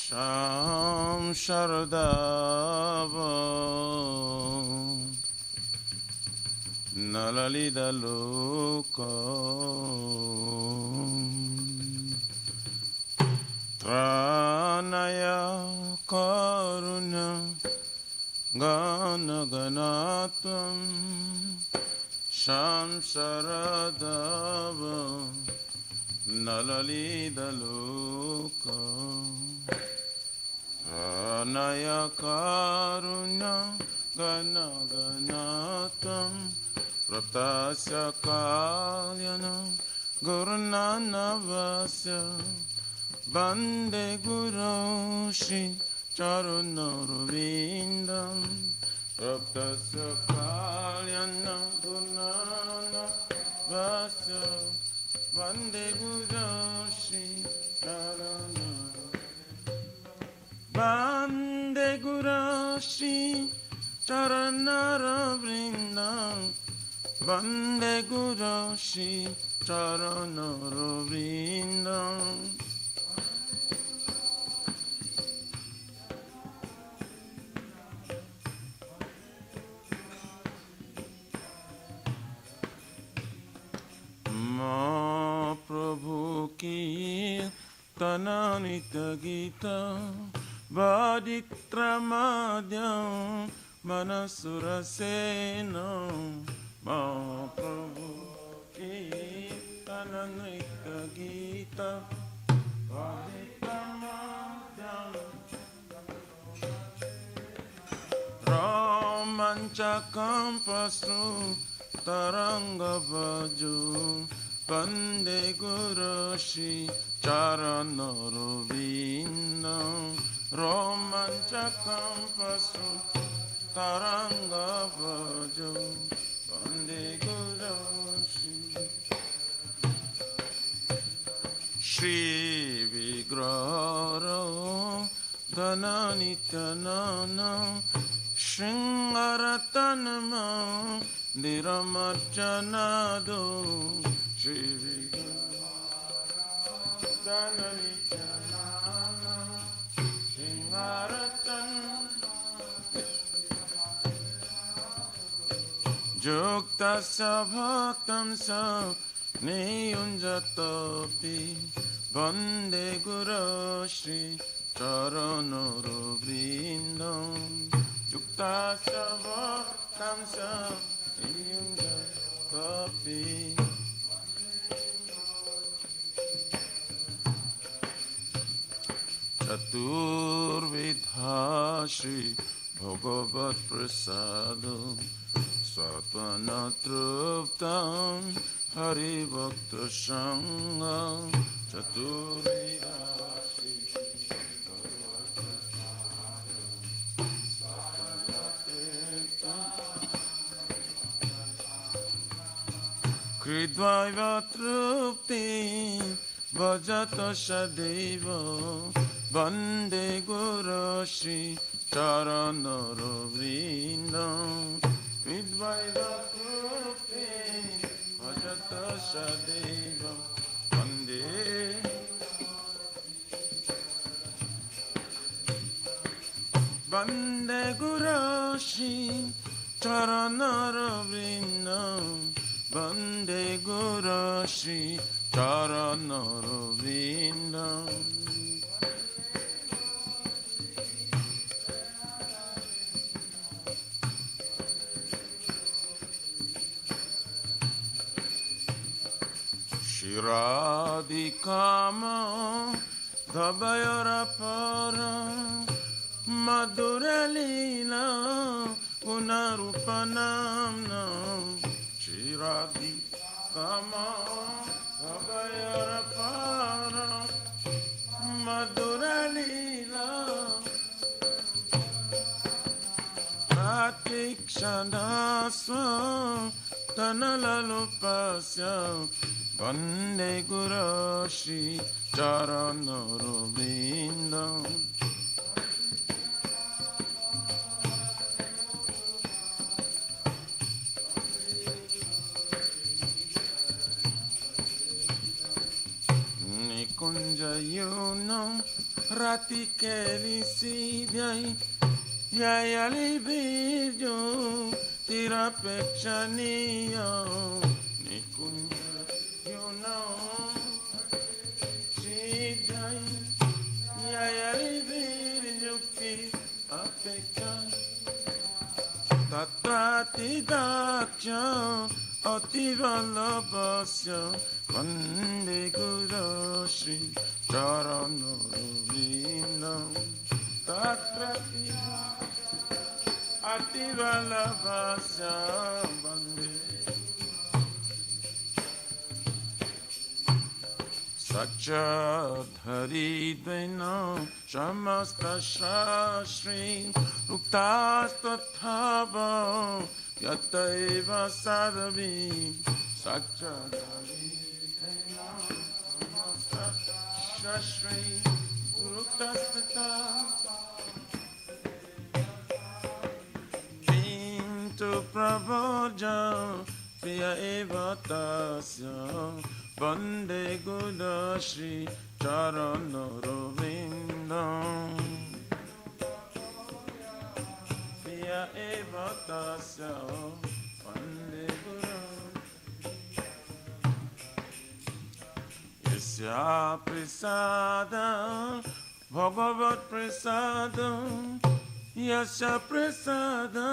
Sham Sharadava Nalalida Loka Tranaya Karuna Gana Ganatam Sham Sharadava Nalalida Loka Ranaya Karuna Gana Ganatam Pratasya Kalyana Gurunana Vasya Bande Guru Shri Charunarvindam Pratasya Kalyana Gurunana Vasya Bande Guru Shri Charunarvindam Bande Guru Shri Charunarvindam Bande Guru Shri Charunarvindam Prabhu ki tananita gita Vaditramadhyam Manasurasena Prabhu ki tananita gita Vaditramadhyam Ramanchakam pasu Taranga Baju Bande Guru Shri Charunarvindam Romanchakam Pasu Taranga Baju Bande Guru Shri Vigraro Dhananityanana Shringaratanama Niramarjanado Shri Dhananityanana Shringaratan Juktasya Bhaktamsa Niyunjatopi Bande Guru Shri Charunarvindam Juktasya Bhaktamsa Niyunjatopi Chaturvidha Shri Bhagavat Prasado Swapana Truptam Hari Bhakta Sangha Chaturvidha Shri Bhagavat Prasado Kridvaiva Trupti Bhajata Shadeva Bande Guru Shri Charunarvindam Vidvaiva Trupti Bhajata Shadeva Bande Bande Guru Shri Charunarvindam Bande Guru Shri Charunarvindam Shiradikama Dhabayarapara Madhuralila Punarupanamna Shiradikama Dhabayarapara Madhuralila Pratikshadaswa Tanalalupasya Bande Guru Shri Charunarvindam Nikunjayunam Rati che si dai, ya li video, tira peccianio, ni kun you know, si dai, ya li video, ki apeccian, tatati dacia, otiva la basya, vande gurashi, charano vinam, tatrati. Attiva la basya bande Sacha dhari dvena Shamasta shashri Ruktas tathava Yataiva sadhavi Sacha dhari dvena Shamasta shashri Ruktas tathava to prabhaja priya eva tasya vande gudashi charanarvindam priya eva tasya vande gudashi yasya prasada bhagavat prasada yasya prasada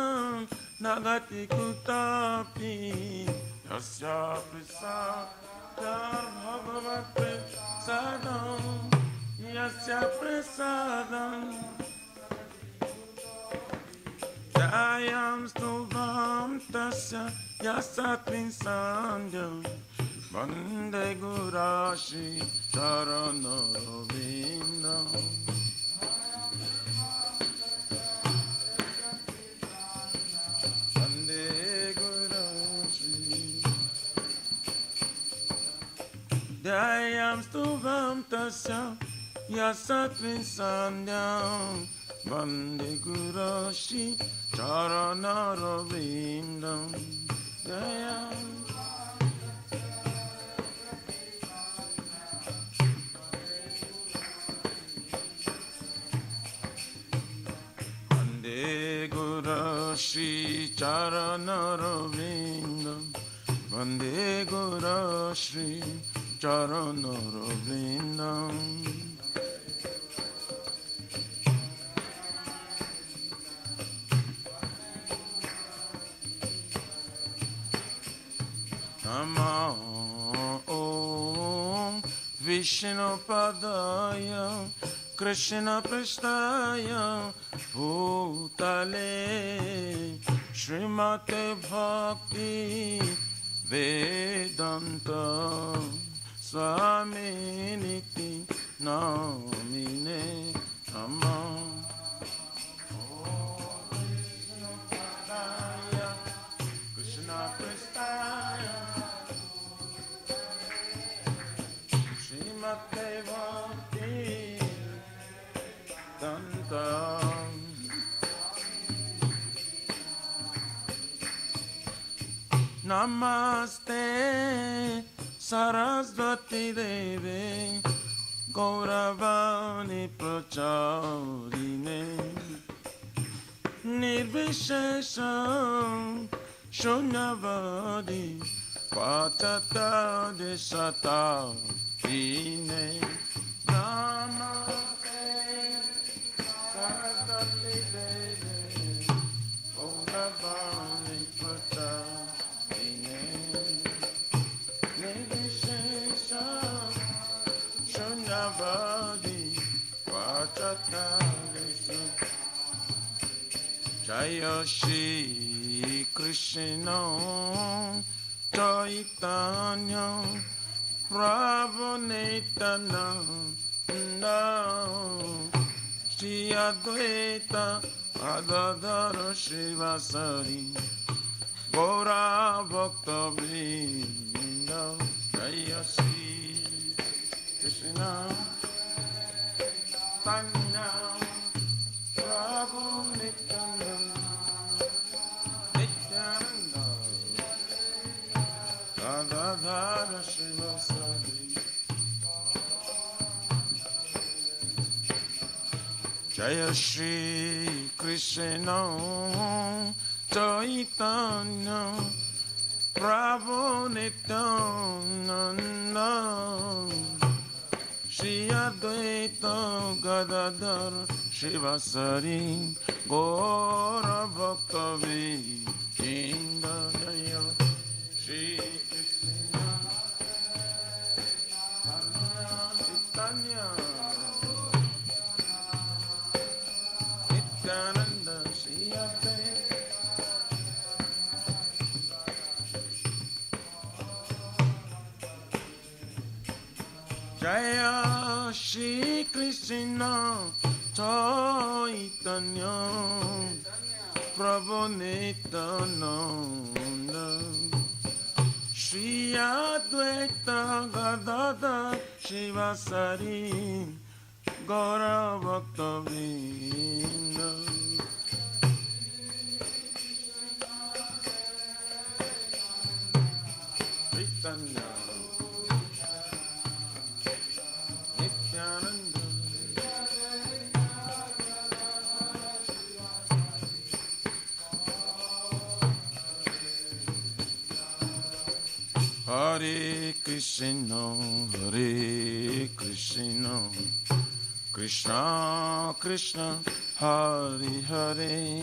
Nagati kutapi Yasya prasadam Bhagavat prasadam Yasya prasadam Dayam stubham tasya Yasatmin sandhyam Vande gurashi charanarvindam Dayam stubham tasya yasatmin sandhyam Vande gurashi charanarvindam Dayam Vande gurashi charanarvindam Vande gurashi charanarvindam Namo Om Vishnu Padaya Krishna Prasthaya Bhutale Srimate Bhakti Vedanta Swaminiti Namine Namah Krishna Prasthaya Srimate Bhakti Vedanta Namaste Sarasvati Devi Gauravani Pracharine Nirvishesham Shunyavadi Vachata Deshata Dine Namaste Sarasvati Devi Gauravani Pracharine Nirvishesham Shunyavadi Vachata Deshata Jaya Shri Krishna Chaitanya Prabhu Nityananda Shri Advaita Gadadhara Shivasari Gaura Bhakta Vrinda Jaya Shri Krishna Chaitanya Prabhu Nityananda Gadadhara Shivasari Jaya Shri Krishna Chaitanya Prabhu Nityananda Shri Advaita Gadadhar Shivasari Gaura Bhakta Vrinda Jaya Shri Krishna Chaitanya Nityananda Shri Advaita Jaya Shri Krishna Chaitanya Prabhu Nityananda Shri Advaita Gadadhar Shivasari Gaura Bhakta Vrinda Chaitanya Nityananda Hare Krishna, Hare Krishna, Krishna Krishna, Hare Hare,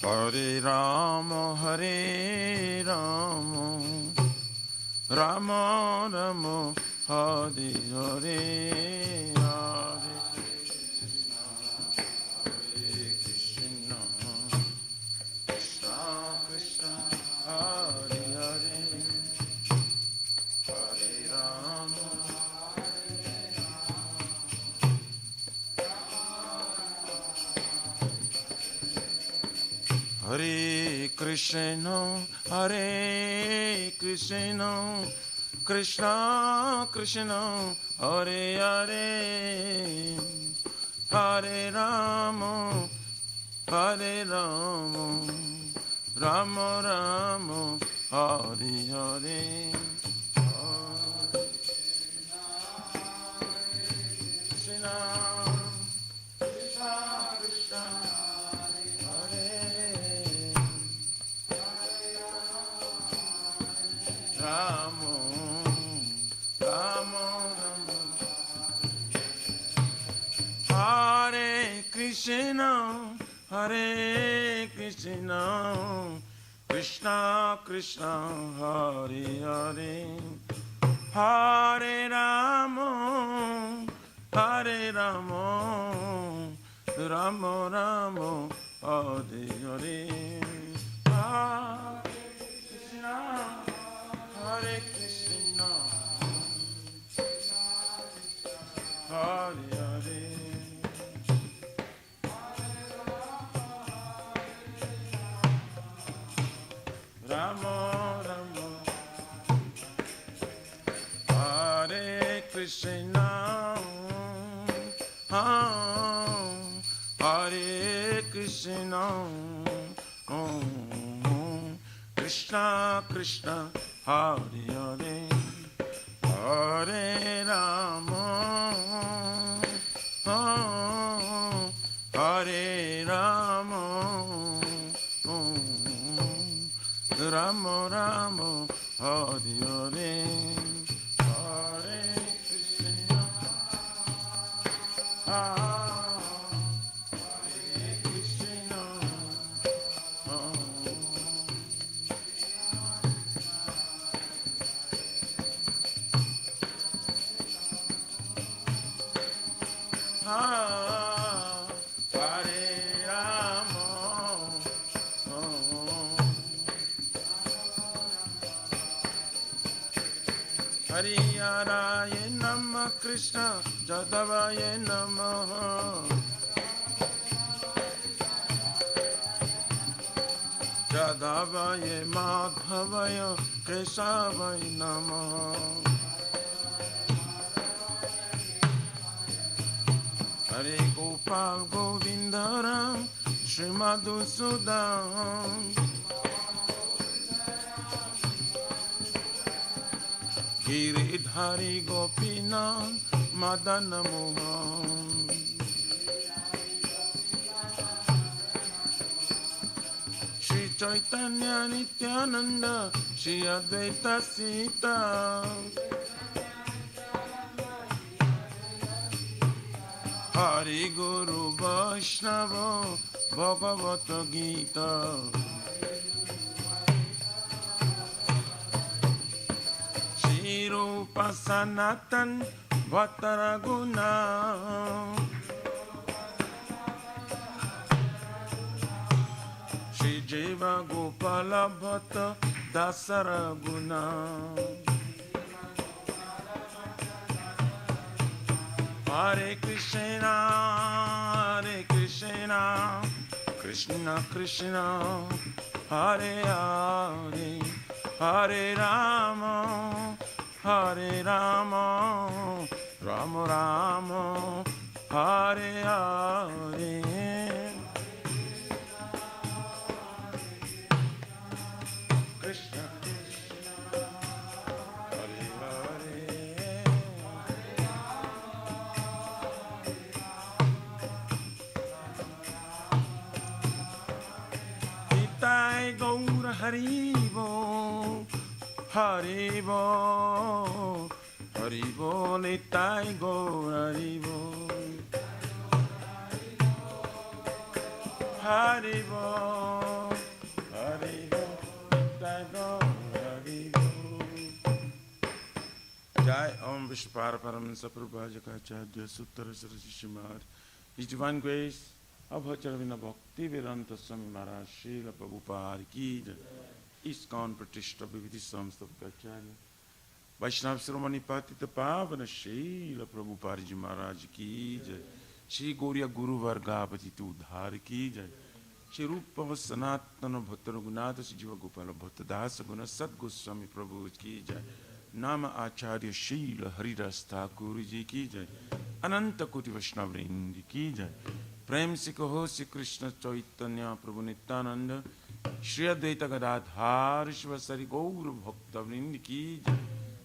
Hare Rama, Hare Rama, Rama Rama, Hare Hare, Hare Krishna, Krishna Krishna, Hare Hare, Hare Rama, Hare Krishna, Hare Krishna, Krishna Krishna, Hare Hare, Hare Rama, Hare Rama, Rama Rama, Hare Hare, Krishna, Krishna Krishna, Rama, Rama, Rama, Hare Krishna, Hare Krishna, Krishna Krishna, Hare Hare, Hare Rama, Hare Rama, Rama Rama, Hare Hare, Hare Krishna, Hare Krishna, Hare Hare, Rama Rama, Hare Krishna, Hare Krishna, Krishna Krishna, Hare Hare, Hare Rama, Hare Rama, Rama Rama, Hare Hare, Hare Krishna, Hare Krishna, Hare Rama, Hariyaraya Namah Krishna Jadavaya Namah, Jadavaya Madhavaya Keshavaya Namah, Hare Gopal Govindaram Srimadhusudam, Giridhari Gopinath Madana Mohan, Chaitanya Nityananda, Shri Advaita Sita. Hari Guru Vaishnava Bhagavata Gita. Shri Rupa Sanatan Bhattaraguna. Shri Jeva Gopala Bhatta Dasaraguna. Hare Krishna, Krishna Krishna, Hare Hare, Hare Rama, Hare Rama, Rama Rama, Hare Hare. Krishna Krishna, Hare Hare. Nitai Gaura Haribo, Haribo, Haribo, Nitai Gaura Haribo, Haribo, Haribo, Nitai Gaura Haribo. Jai Om Vishpara Paramahansa Prabhupada Sutara Saraswati Maharaj. His Divine Grace of Her Charavina Bhakti Vedanta Swami Maharaj Srila Prabhupada Ki Jai. ISKCON Pratishta Bhiviti Samstha Kacharya Vaishnav Siromani Patita Pavana Srila Prabhupada Ji Maharaj Ki Jai. Shri Gauriya Guru Vargapati Udhar Ki Jai. Shri Rupa Sanatana Bhattara Gunata Shri Jiva Gopala Bhattadasa Guna Sat Goswami Prabhu Ki Jai. Nama Acharya Srila Haridas Thakur Ji Ki Jai. Ananta Koti Vaishnavrendi Ki Jai. Prem se kaho Sri Krishna Chaitanya Prabhu Nityananda Shri Advaita Gadadhar Shivasari Gaur Bhakta Vrind Ki Jai.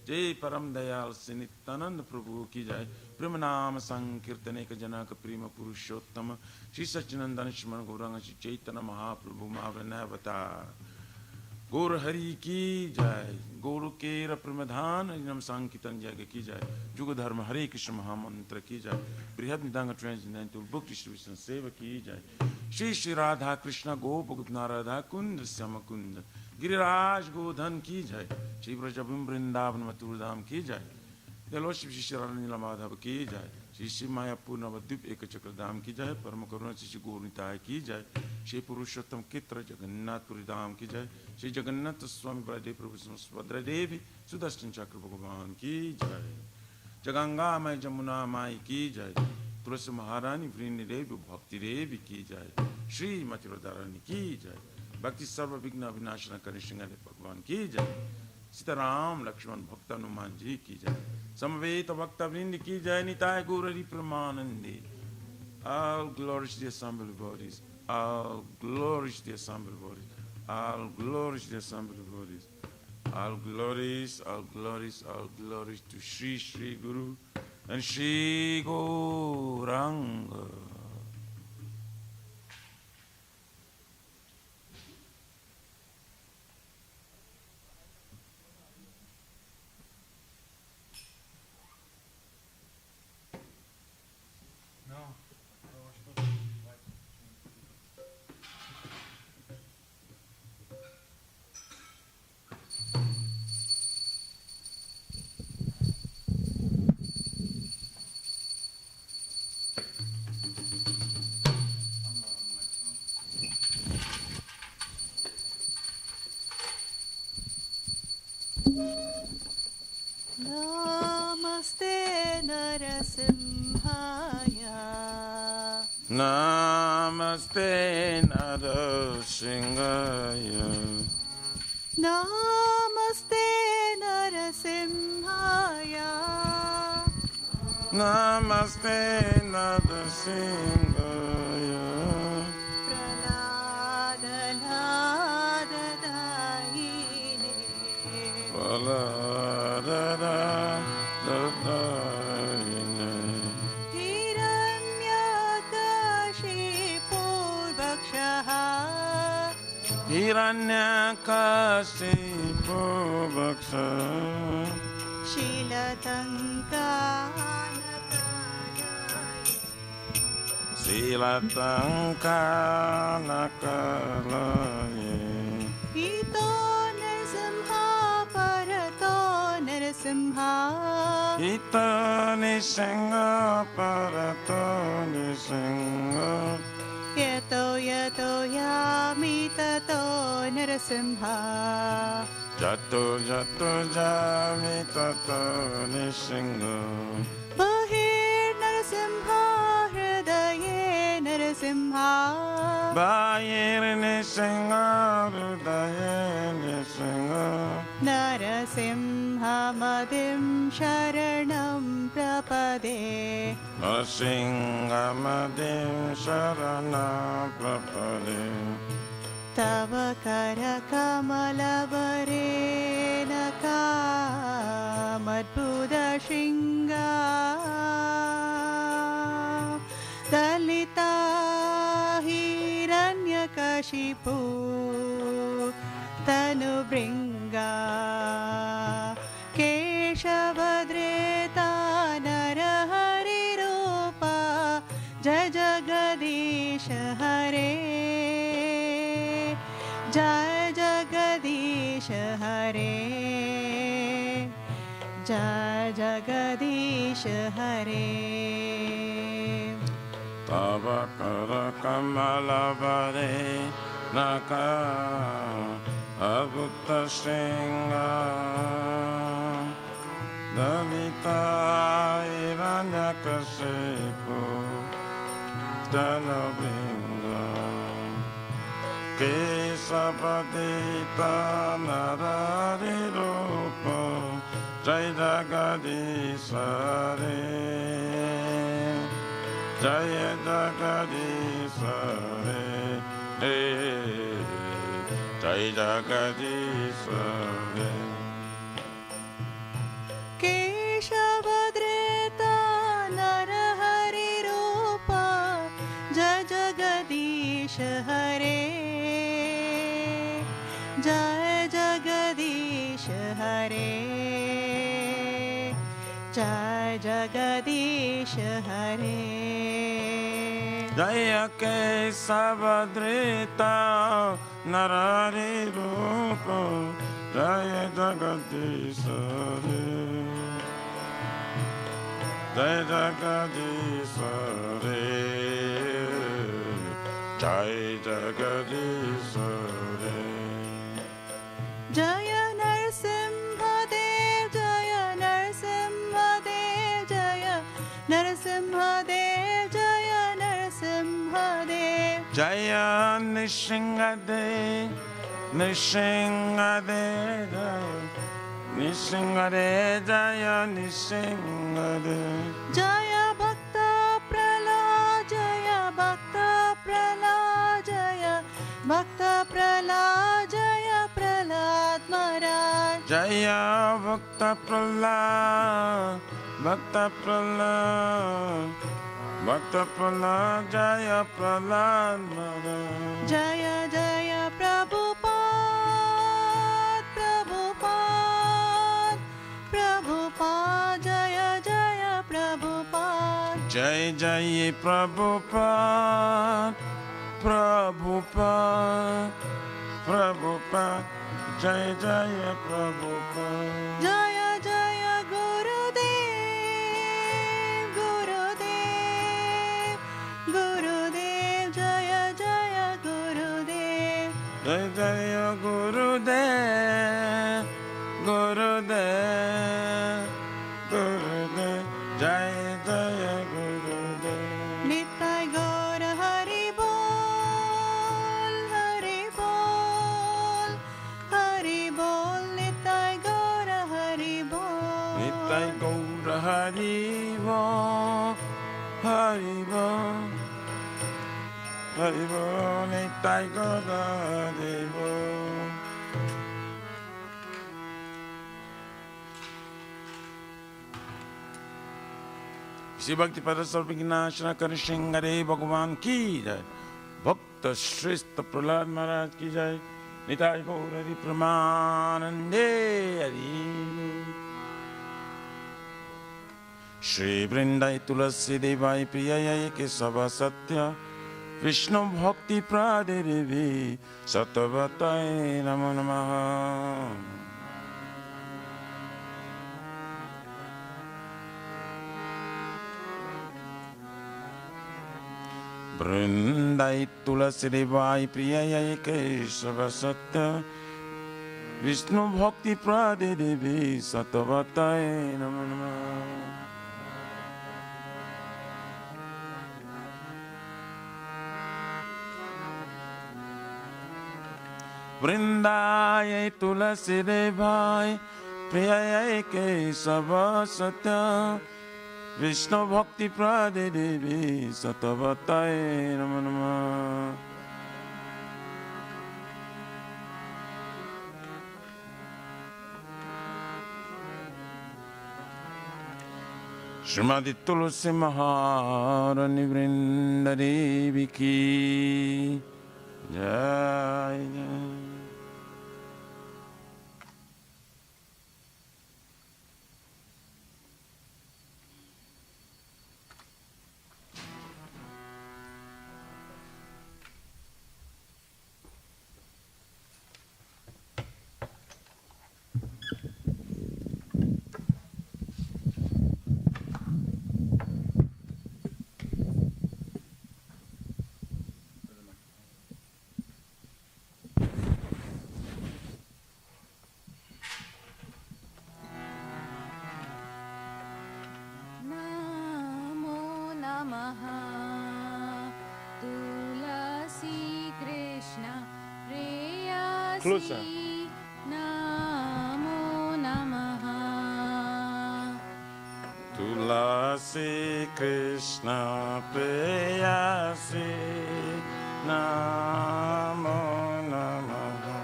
Jai Param Dayal Sri Nityananda Prabhu Ki Jai. Prema Nama Sankirtane Ka Janaka Prima Purushottama Shri Sachinandana Shriman Gauranga Shri Chaitanya Mahaprabhu Mahavranavatar. Gaur Hari Ki Jai. Gauru Kera Pramadhan Nam Sankitan Jaga Ki Jai. Juga Dharma Hare Krishna Mahamantra Ki Jai. Brihad Nidanga Transcendental Book Distribution Seva Ki Jai. Shri Shri Radha Krishna Gopagupna Radha Kunda Syama Kunda Giriraj Godhan Ki Jai. Shri Vrajabhim Vrindavan Maturdham Ki Jai. The Lordship Shri Shri Radhanila Madhava Ki Jai. Shri Shri Mayapur Navadvip Ekachakradam Ki Jai. Paramakaruna Shri Gaurnitai Ki Jai. Shri Purushottam Kitra Jagannath Puridam Ki Jai. Shri Jagannath Swami Baladev Prabhu Swadra Devi Sudarshan Chakra Bhagavan Ki Jai. Jaganga Mai Jamuna Mai Ki Jai. Tulasi Maharani Vrini Devi Bhakti Devi Ki Jai. Shri Mati Radharani Ki Jai. Bhakti Sarva Vigna Vinashana Karishingale Bhagavan Ki Jai. Sitaram Lakshman Bhakta Numan Ji Ki Jai. Samaveta Bhakta Vrindi Ki Jai. Nitai Gaurari Pramanandi. All glories to the assembled bodies. All glories to the assembled bodies. All glories to the assembled bodies. All glories, all glories, all glories to Shri Shri Guru and Shri Gauranga. Namaste Narasimhaya. Namaste Narasimhaya. Namaste Narasimhaya. Namaste Narasimhaya. Praladadadayine. Praladadadayine. Hiranyakashipurbhakshaha. Hiranyakashipu Bhaksa Silatankanakalaye Ito Narasimha Parato Narasimha Ita Nishinga Parato Nishinga Yato Yato Yami Tato Narasimha Jato Jato Jami Tato Nishinga Bahir Narasimha Hridaye Narasimha Bahir Nishinga Hridaye Nishinga Narasimha Madim Sharanam Prapade Narasimhamadim Sharana Prapade Tava Kara Kamalavare Naka Madbuddha Shringa Dalita Hiranyakashipu Tanu Bringa Keshavadreta Narahari Rupa Jai Jagadish Hare Jai Jagadish Hare Jai Jagadish Hare Tava Kara Kamalavare Naka Abutta Shringa Dalita Hiranyakashipu Tanabringa Kesavadita Narari Rupa Jai Jagadish Hare Jaya Jagadish Hare Jai Jagadish Hare Keshavadreta Narahari Rupa Jai Jagadish Hare Jai Jagadish Hare Jai Jagadish Hare Jaya Kesavadrita Narari Rupa Jaya Jagadish Hare Jaya Jagadish Hare Jaya Jagadish Hare Jaya Narasimha Dev Jaya Narasimha Dev Jaya Narasimha Dev Jaya Narasimha Dev Jaya Nishingadev Nishingadev Nishingadev Jaya Nishingadev Jaya Bhakta Pralad Jaya Bhakta Pralad Jaya Bhakta Pralad Jaya Pralad Maharaj Jaya Bhakta Pralad Bhakta Pralad Bhakta Pralad Jaya Pralad Maharaj Jaya Jaya Prabhupada Prabhupada Prabhupada Jaya Jaya Prabhupada Jai Jai Prabhupada Prabhupada Prabhupada Jai Jai Prabhupada Jaya Jaya Gurudev Gurudev Gurudev Jaya Jaya Gurudev Jai Jai Gurudev Gurudev Gurudev Jai Jai Gurudev Nitai Gaura Hari Bol Hari Bol Hari Bol Nitai Gaura Hari Bol Nitai Gaura Hari Bol Hari Bol Hari Bol Nitai Gaura Hari Bol Shri भक्ति पद सर्व विघ्नाशना कर सिंह हरे भगवान की जय भक्त श्रेष्ठ प्रहलाद महाराज की जय Nitai Gaurari Pramanande Hari. Shri Vrindai Tulasi Devai Priyayai Kesava Satya Vishnu Bhakti Pradevi Satavatai Namo Namaha. Vrindai Tulasi Devai Priyayai Kesava Satya Vishnu Bhakti Pradevi Satavatai Namo Namaha. Vrindai Tulasi Devai Priyayai Kesava Satya Vishnu Bhakti Pradevi Satavatai Namo Namaha. Srimati Tulasi Maharani Vrindadevi Ki Jai Jai. Closer. Namo Namaha. Tulasi Krishna Preyasi Namo Namaha.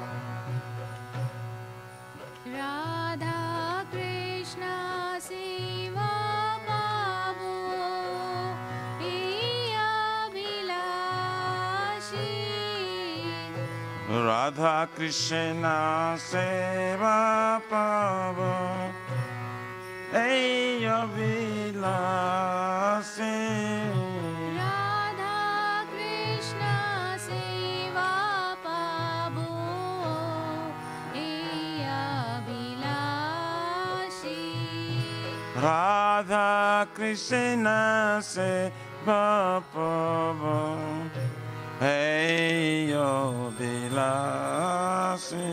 Radha Krishna Seva Pavo Iya Vilashi. Radha Krishna Seva Pavo Eya Vilasi. Radha Krishna Seva Pavo Iya Vilashi. Radha Krishna Seva Pavo Hey yo Vilasi.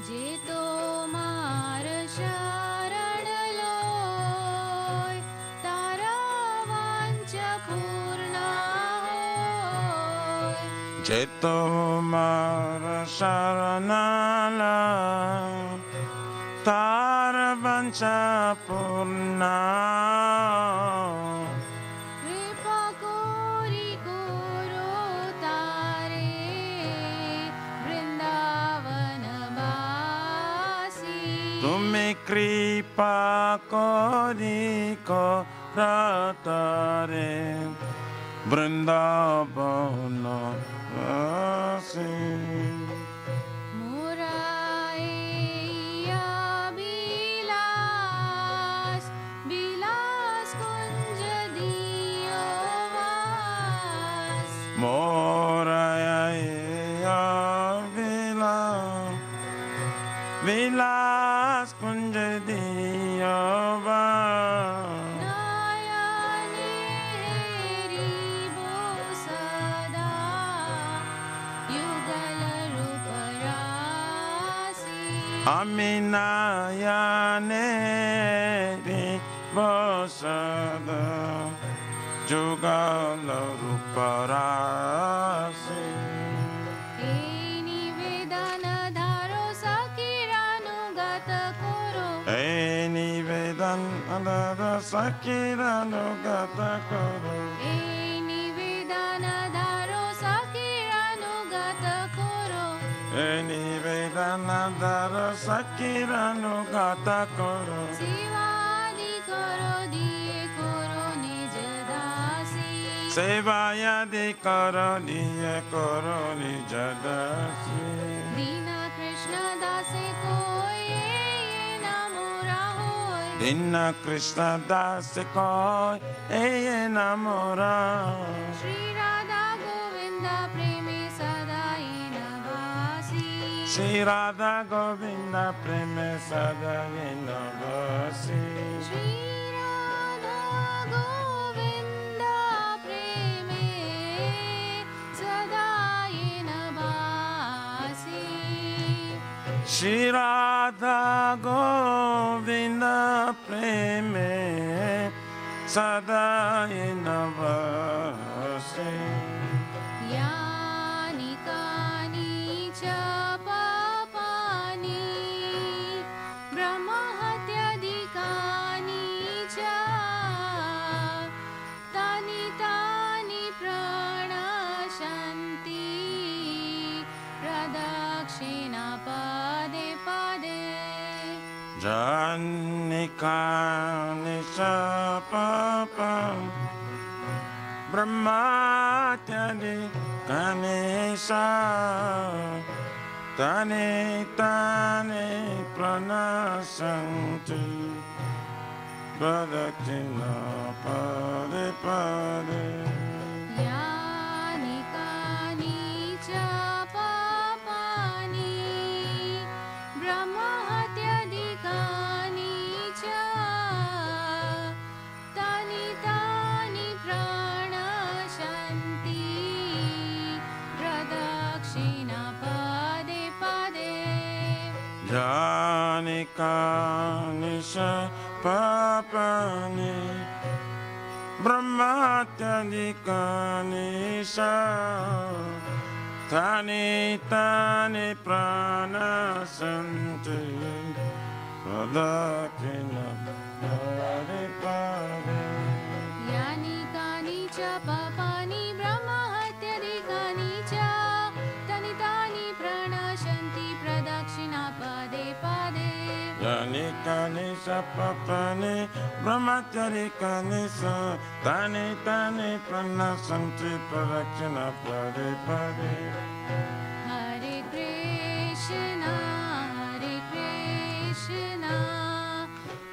Je tomar sharan loy tara vancha purna hoy. Je tomar sharanala tar vancha purna. Kripa kori koro tare Vrindavan basi. Tumi kripa kori koratare Vrindavana vasi. Muraiya Bilas Bilas kunj diyo vas. Moraya Vilas Kunja Diyava. Nayane ribo sada yugal ruparasi. Aminayane Vosada Jugala Ruparasi. Nivedana dharo sakiranu gata koro. Nivedana sakiranu gata koro. Nivedana dharo sakiranu gata koro. Nivedana dara sakiranu gata koro. Sivadi karo diye koro nij dasi. Sevayadi karaniya karani jadasi. Dina Krishna dase koi namora hoy. Dina Krishna das koi namora. Shri Radha Govinda premi sadai navasi. Shri Radha Govinda preme sadai navasi. Shri Radha Govinda premi sadai navasi. Shri Radha Govinda preme sadai navasi. Yani kani cha papani Brahma hatyadikani cha Tani tani pranashanti Pradakshina pade pade Janikani sapapa Brahmatyadi kanisa Tani tani pranasanti Pradakshina pade pade. Yani kani cha papani Brahma hatyadikani cha Tani tani pranashanti Pradakshina pade pade. Janikani sapapani Brahmatyadikani sa Tani tani pranasanti Pradakshina pade pade. Yani kani cha papani Brahma hatyadikani cha Tani tani pranashanti Pradakshina pade pade. Janikani sapapani Brahmatyadikani sa Tani tani pranasanti Pradakshina pade pade. Hare Krishna,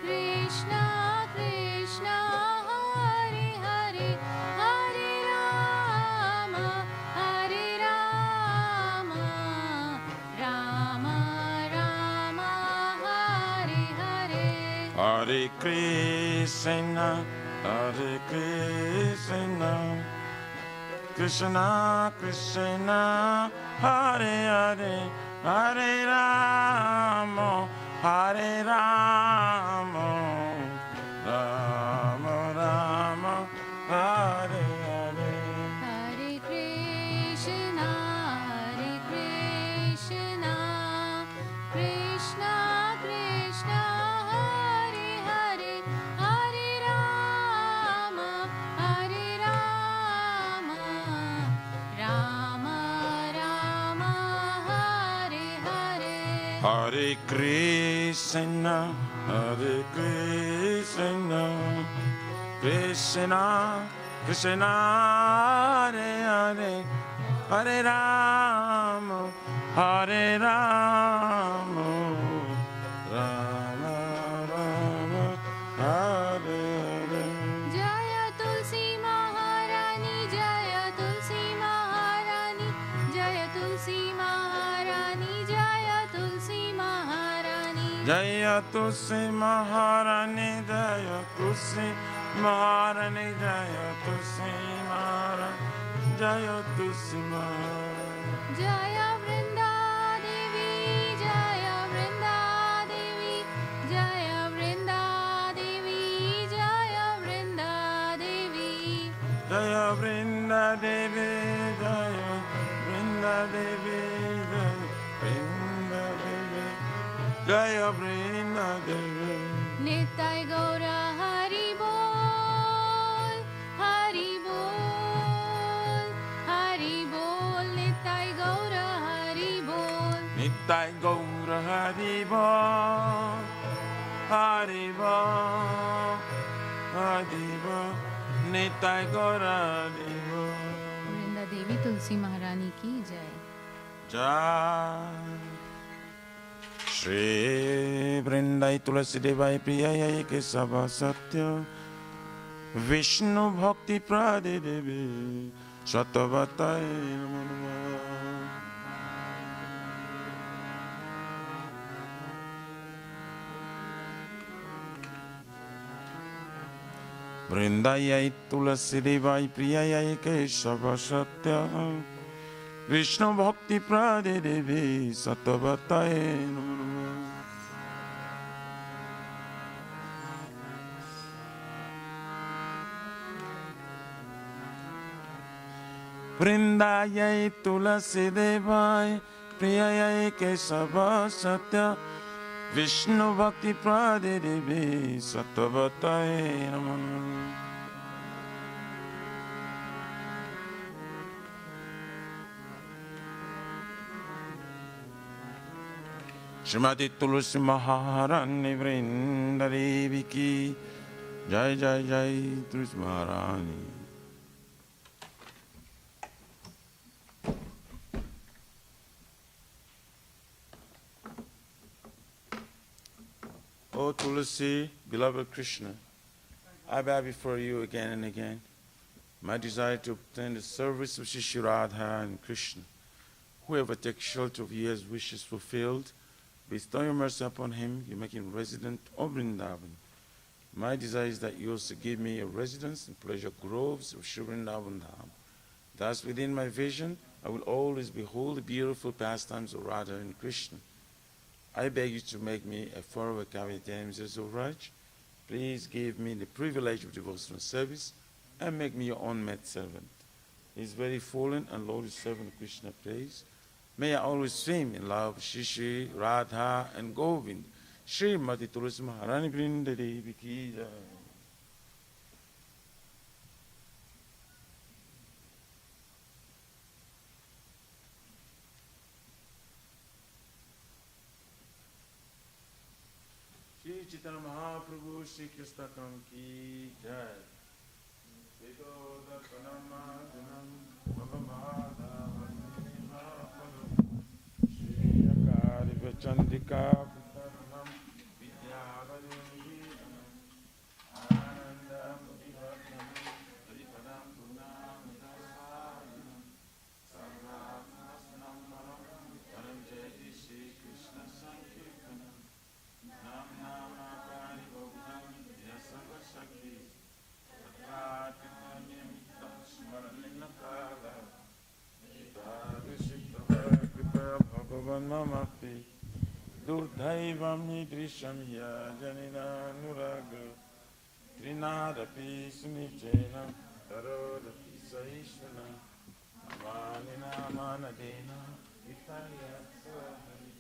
Krishna Krishna, Hare Hare, Hare Rama, Rama Rama, Hare Hare. Hare Krishna, Krishna Krishna, Hare Hare, Hare Rama, Rama Rama, Hare Hare. Hare Krishna, Krishna Krishna, Hare Hare, Hare Rama, Rama Rama, Hare Hare. Hare Krishna, Krishna Krishna, Hare Hare, Hare Rama, Rama Rama, Hare Hare. Jaya Tulsi Maharani, Jaya Tulsi Maharani, Jaya Tulsi Maharani, Jaya Tulsi Maharani. Jaya Tulsi Maharani, Jaya Tulsi Maharani, Jaya Tulsi Maharani, Jaya Tulsi Maharani. Jaya Vrinda Devi, Jaya Vrinda Devi, Jaya Vrinda Devi, Jaya Vrinda Devi. Jaya Vrinda Devi, Jaya Vrinda Devi, Jaya Vrinda Devi. Nitai Gaura Hari Bol, Hari Bol, Hari Bol, Nitai Gaura Hari Bol. Nitai Gaura Hari Bol, Hari Bol, Hari Bol, Nitai Gaura Devo. Vrinda Devi तुलसी महारानी की जय. Jai. Shri Vrindai Tulasi Devai Priyayai Kesava Satya Vishnu Bhakti Prade Devi Satavatai Namo Namo. Vrindayai Tulasi Devai Priyayai Kesava Satya Vishnu Bhakti Prade Devi Satavatai Namo Namo. Vrindayai Tulasi Devai Priyayai Kesava Satya Vishnu Bhakti Prade Devi Satavatai Namo Namo. Shrimati Tulsi Maharani Vrinda Devi ki Jai Jai Jai Tulsi Maharani. O Tulsi, beloved Krishna, I bow before you again and again. My desire to obtain the service of Shri Radha and Krishna. Whoever takes shelter of you has wishes fulfilled, bestow your mercy upon him, you make him resident of Vrindavan. My desire is that you also give me a residence in pleasure groves of Shri Vrindavan Dham. Thus, within my vision, I will always behold the beautiful pastimes of Radha and Krishna. I beg you to make me a forever Kavitamis of Raj. Please give me the privilege of devotional service and make me your own maid servant. He is very fallen and lowly servant of Krishna, praise. May I always swim in love of Shri Radha and Govind. Srimati Tulsi Maharani Vrinda Devi ki jai. Shri Chaitanya Mahaprabhu Shri Krishna ki jai. Shri Akari Vachandika Putanam Vidyavadini Ananda Mudhivatnam Haripadam Punam Dasarinam Sarvatmasnam Maram Param Jayati Shri Krishna Sankirtanam Nam Nama Kari Bhagam Yasava Shakti Tathakanyamitam Smaranina Kala Kripa Bhagavan Mamapi Durdhaivam Nidrisham Yajanina Nuraga Trinadapi Sunichena Tarodapi Saishvana Amanina Manadena Vitaya Swahari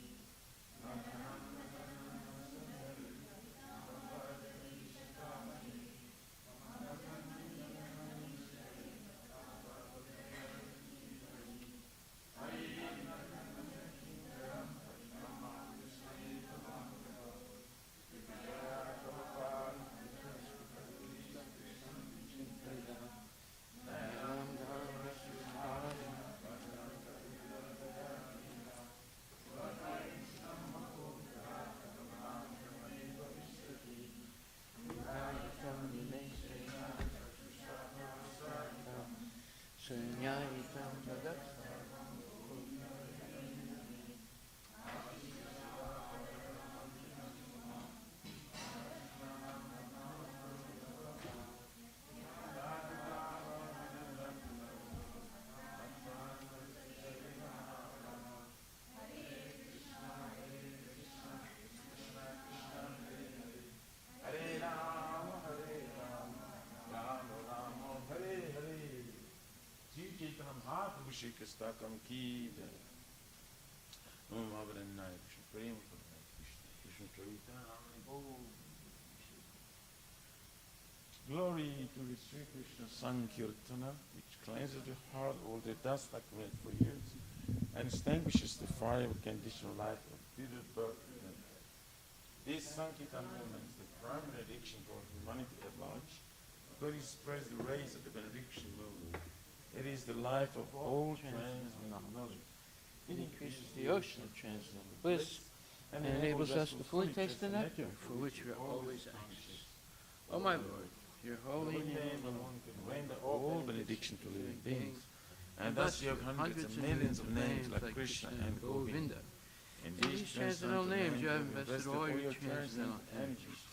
Shri Krishna ki jai. Om Mahavarannaya Krishna Prem Krishna Krishna Chaitanya. Glory to the Sri Krishna Sankirtana, which cleanses the heart all the dust accumulated for years and extinguishes the fire of conditional life of bitter birth. This Sankirtan movement is the primary addiction for humanity at large, God spreads the rays of the benediction, Lord. It is the life of all transcendental knowledge. It increases the ocean of transcendental bliss and enables us to fully taste the nectar for which we are always anxious. O my Lord, your holy name alone can render all benediction to living beings, and thus you have hundreds of millions of names like Krishna and Govinda. In these transcendental names you have invested all your transcendental energies.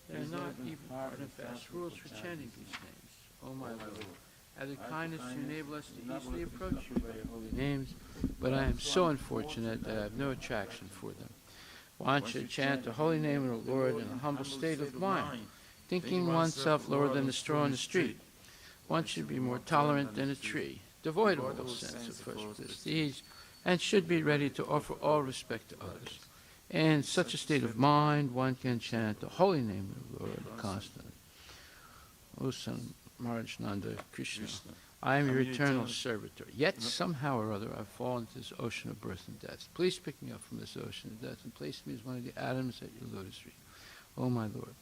There are not even hard and fast rules for chanting these names. O my Lord, have the kindness to enable us to easily approach you by your holy names, but I am so unfortunate that I have no attraction for them. One should chant the holy name of the Lord in a humble state of mind, thinking oneself lower than the straw on the street. One should be more tolerant than a tree, devoid of all sense of first prestige, and should be ready to offer all respect to others. In such a state of mind, one can chant the holy name of the Lord constantly. O son Maharaj Nanda Krishna, I am your eternal servitor, yet somehow or other I've fallen into this ocean of birth and death. Please pick me up from this ocean of death and place me as one of the atoms at your lotus feet. O my Lord,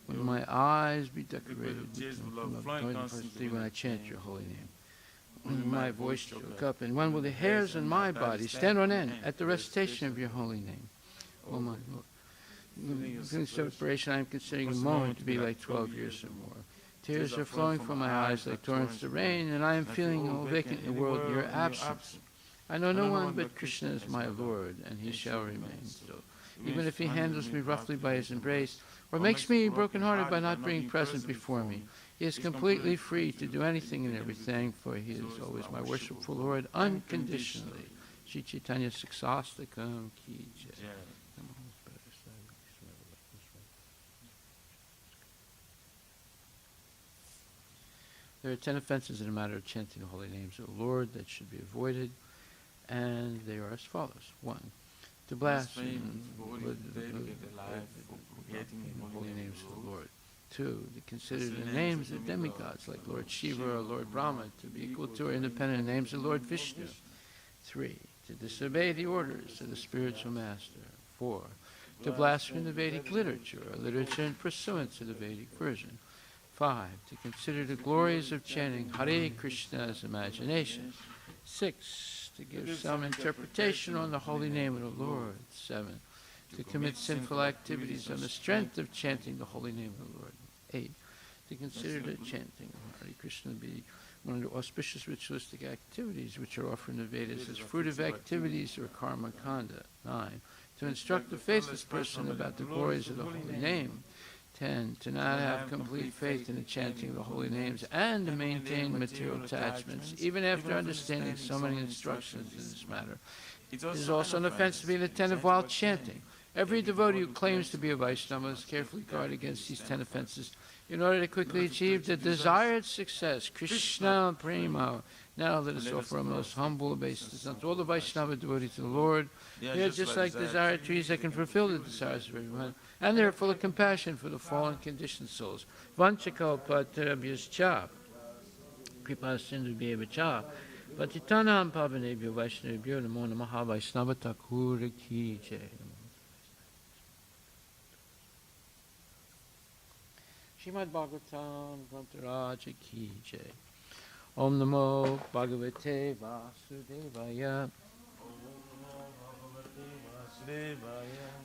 when my eyes be decorated with constantly when I chant your holy name, when my voice choke up, and when will the hairs on my body stand on end at the recitation of your holy name? O my Lord, in separation I am considering a moment to be like 12 years or more. Tears are flowing from my eyes like torrents of rain, and I am feeling all vacant in the world in your absence. I know no one but Krishna is my Lord, and he shall remain so. Even if he handles me roughly by his embrace, or makes me broken-hearted by not being present before me, he is completely free to do anything and everything, for he is always my worshipful Lord unconditionally. Shri Chaitanya Siksastakam Ki Jai. There are 10 offenses in the matter of chanting the holy names of the Lord that should be avoided, and they are as follows. 1. To blaspheme the holy names of the Lord. 2. To consider the names of demigods like Lord Shiva or Lord Brahma to be equal to or independent names of Lord Vishnu. 3. To disobey the orders of the spiritual master. 4. To blaspheme the Vedic literature or literature in pursuance of the Vedic version. 5. To consider the glories of chanting Hare Krishna as imagination. 6. To give some interpretation on the holy name of the Lord. 7. To commit sinful activities on the strength of chanting the holy name of the Lord. 8. To consider the chanting of Hare Krishna to be one of the auspicious ritualistic activities which are offered in the Vedas as fruitive activities or karma kanda. 9. To instruct the faithless person about the glories of the holy name. 10. To not have complete faith in the chanting of the holy names and to maintain material attachments, even after understanding so many instructions in this matter. It is also an offense to be inattentive while chanting. Every devotee who claims to be a Vaishnava must carefully guard against these 10 offenses in order to quickly achieve the desired success. Krishna Prema. Now let us offer a most humble obeisance unto all the Vaishnava devotees of the Lord. They are just like desired trees that can fulfill the desires of everyone, and they are full of compassion for the fallen conditioned souls. Vanchakalpatarabhyascha, Kripasindubhyeva, Patitanam Pavanebhyo Vaishnavibhyo Namo Namaha Vaishnava Thakur Ki Jai. Srimad Bhagavatam Grantaraja Ki Jai. Om Namo Bhagavate Vasudevaya.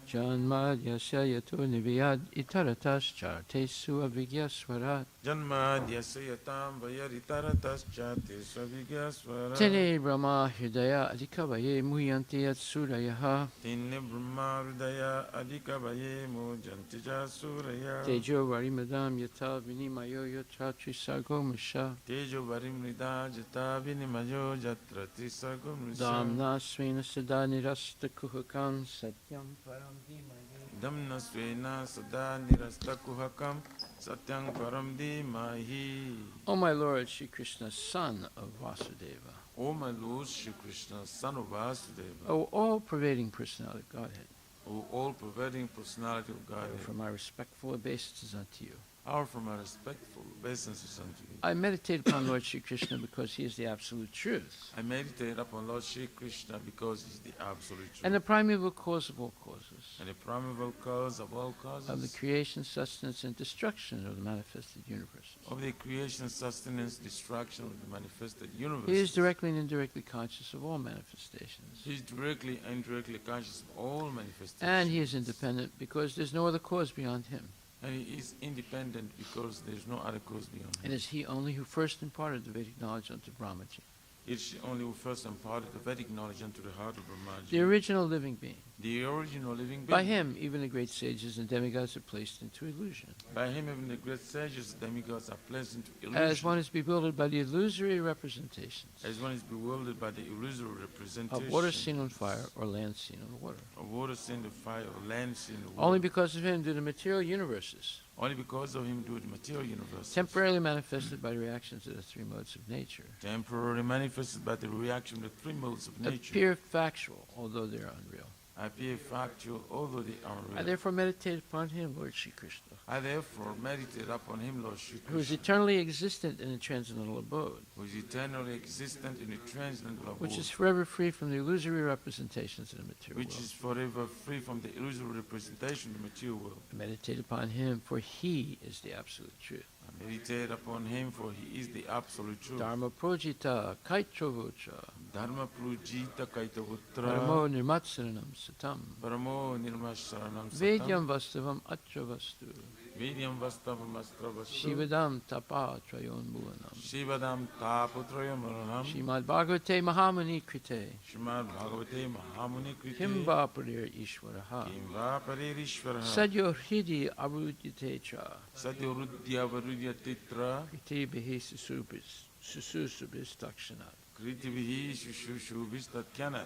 Janmadhyasya yato niviyad itaratas chartesu avigyaswarat. Janmadhyasya yatam vayaritaratas chartesu avigyaswarat. Tene Brahma Hridaya Adhikavaye Muyanti Yatsurayaha. Tene Brahma Hridaya Adhikavaye Muyanti Yatsurayaha. Tejo Varimadam Yata Vinimayo Yatra Trisargo Musha. Tejo Varimrida Jata Vinimayo Jatra Trisargo Musha. Damna Svena Sada Nirasta Kuhakam Satyam Param Dhimahi. Damna Svena Sada Nirasta Kuhakam Satyam Param Dhimahi. O my Lord, Shri Krishna, son of Vasudeva. O my Lord, Shri Krishna, son of Vasudeva. O all-pervading personality of Godhead. O all-pervading personality of Godhead. For my respectful obeisances unto you. offer my respectful obeisances unto you. I meditate upon Lord Shri Krishna because he is the absolute truth I meditate upon Lord Shri Krishna because he is the absolute truth. and the primeval cause of all causes, And the primeval cause of all causes. of the creation, sustenance, and destruction of the manifested universes. Of the creation, sustenance, destruction of the manifested universe. He is directly and indirectly conscious of all manifestations. He is directly and indirectly conscious of all manifestations. And he is independent because there's no other cause beyond him. And he is independent because there is no other cause beyond him. It is he only who first imparted the Vedic knowledge unto Brahmaji, It is only who first imparted the Vedic knowledge unto the heart of Brahmaji. the original living being. The original living being. By him, even the great sages and demigods are placed into illusion. By him even the great sages, demigods are placed into illusion. As one is bewildered by the illusory representations As one is bewildered by the illusory representation of water seen on fire or land seen on water. of water seen the fire or land seen the water. Only because of him do the material universes, Only because of him do the material universe. temporarily manifested by reactions of the three modes of nature, Temporarily manifested by the reaction of the three modes of nature. appear factual, although they are unreal. Appear factual, although they are I real. therefore meditate upon him, Lord Shri Krishna, I therefore meditate upon him, Lord Shri who is Krishna, eternally existent in a transcendental abode, who is eternally existent in the transcendental abode, which is forever free from the illusory representations of the material which world. is forever free from the illusory representation of the material world. I meditate upon him, for he is the absolute truth. I meditate upon him, for he is the absolute truth. Dharma projita kaitrovocha Dharma prujita kaitavutra paramo nirmatsaranam satam paramo nirmasharanam vedyam vastavam atra vastu Vidyam vastavam astravastu shivadam tapa trayon bhuvanam Shivadam taputrayam maranam Shrimad Bhagavate Mahamuni Krite Srimad Bhagavate Mahamuni Kriti Kimva Parir Ishwaraha Kimva Paririshvara Sadyo Hridi Avrudite Cha Satyurudya Varudya Titra Kriti Bihi Sususubis Dakshanat, Kritivihi Shushubhistatyanat.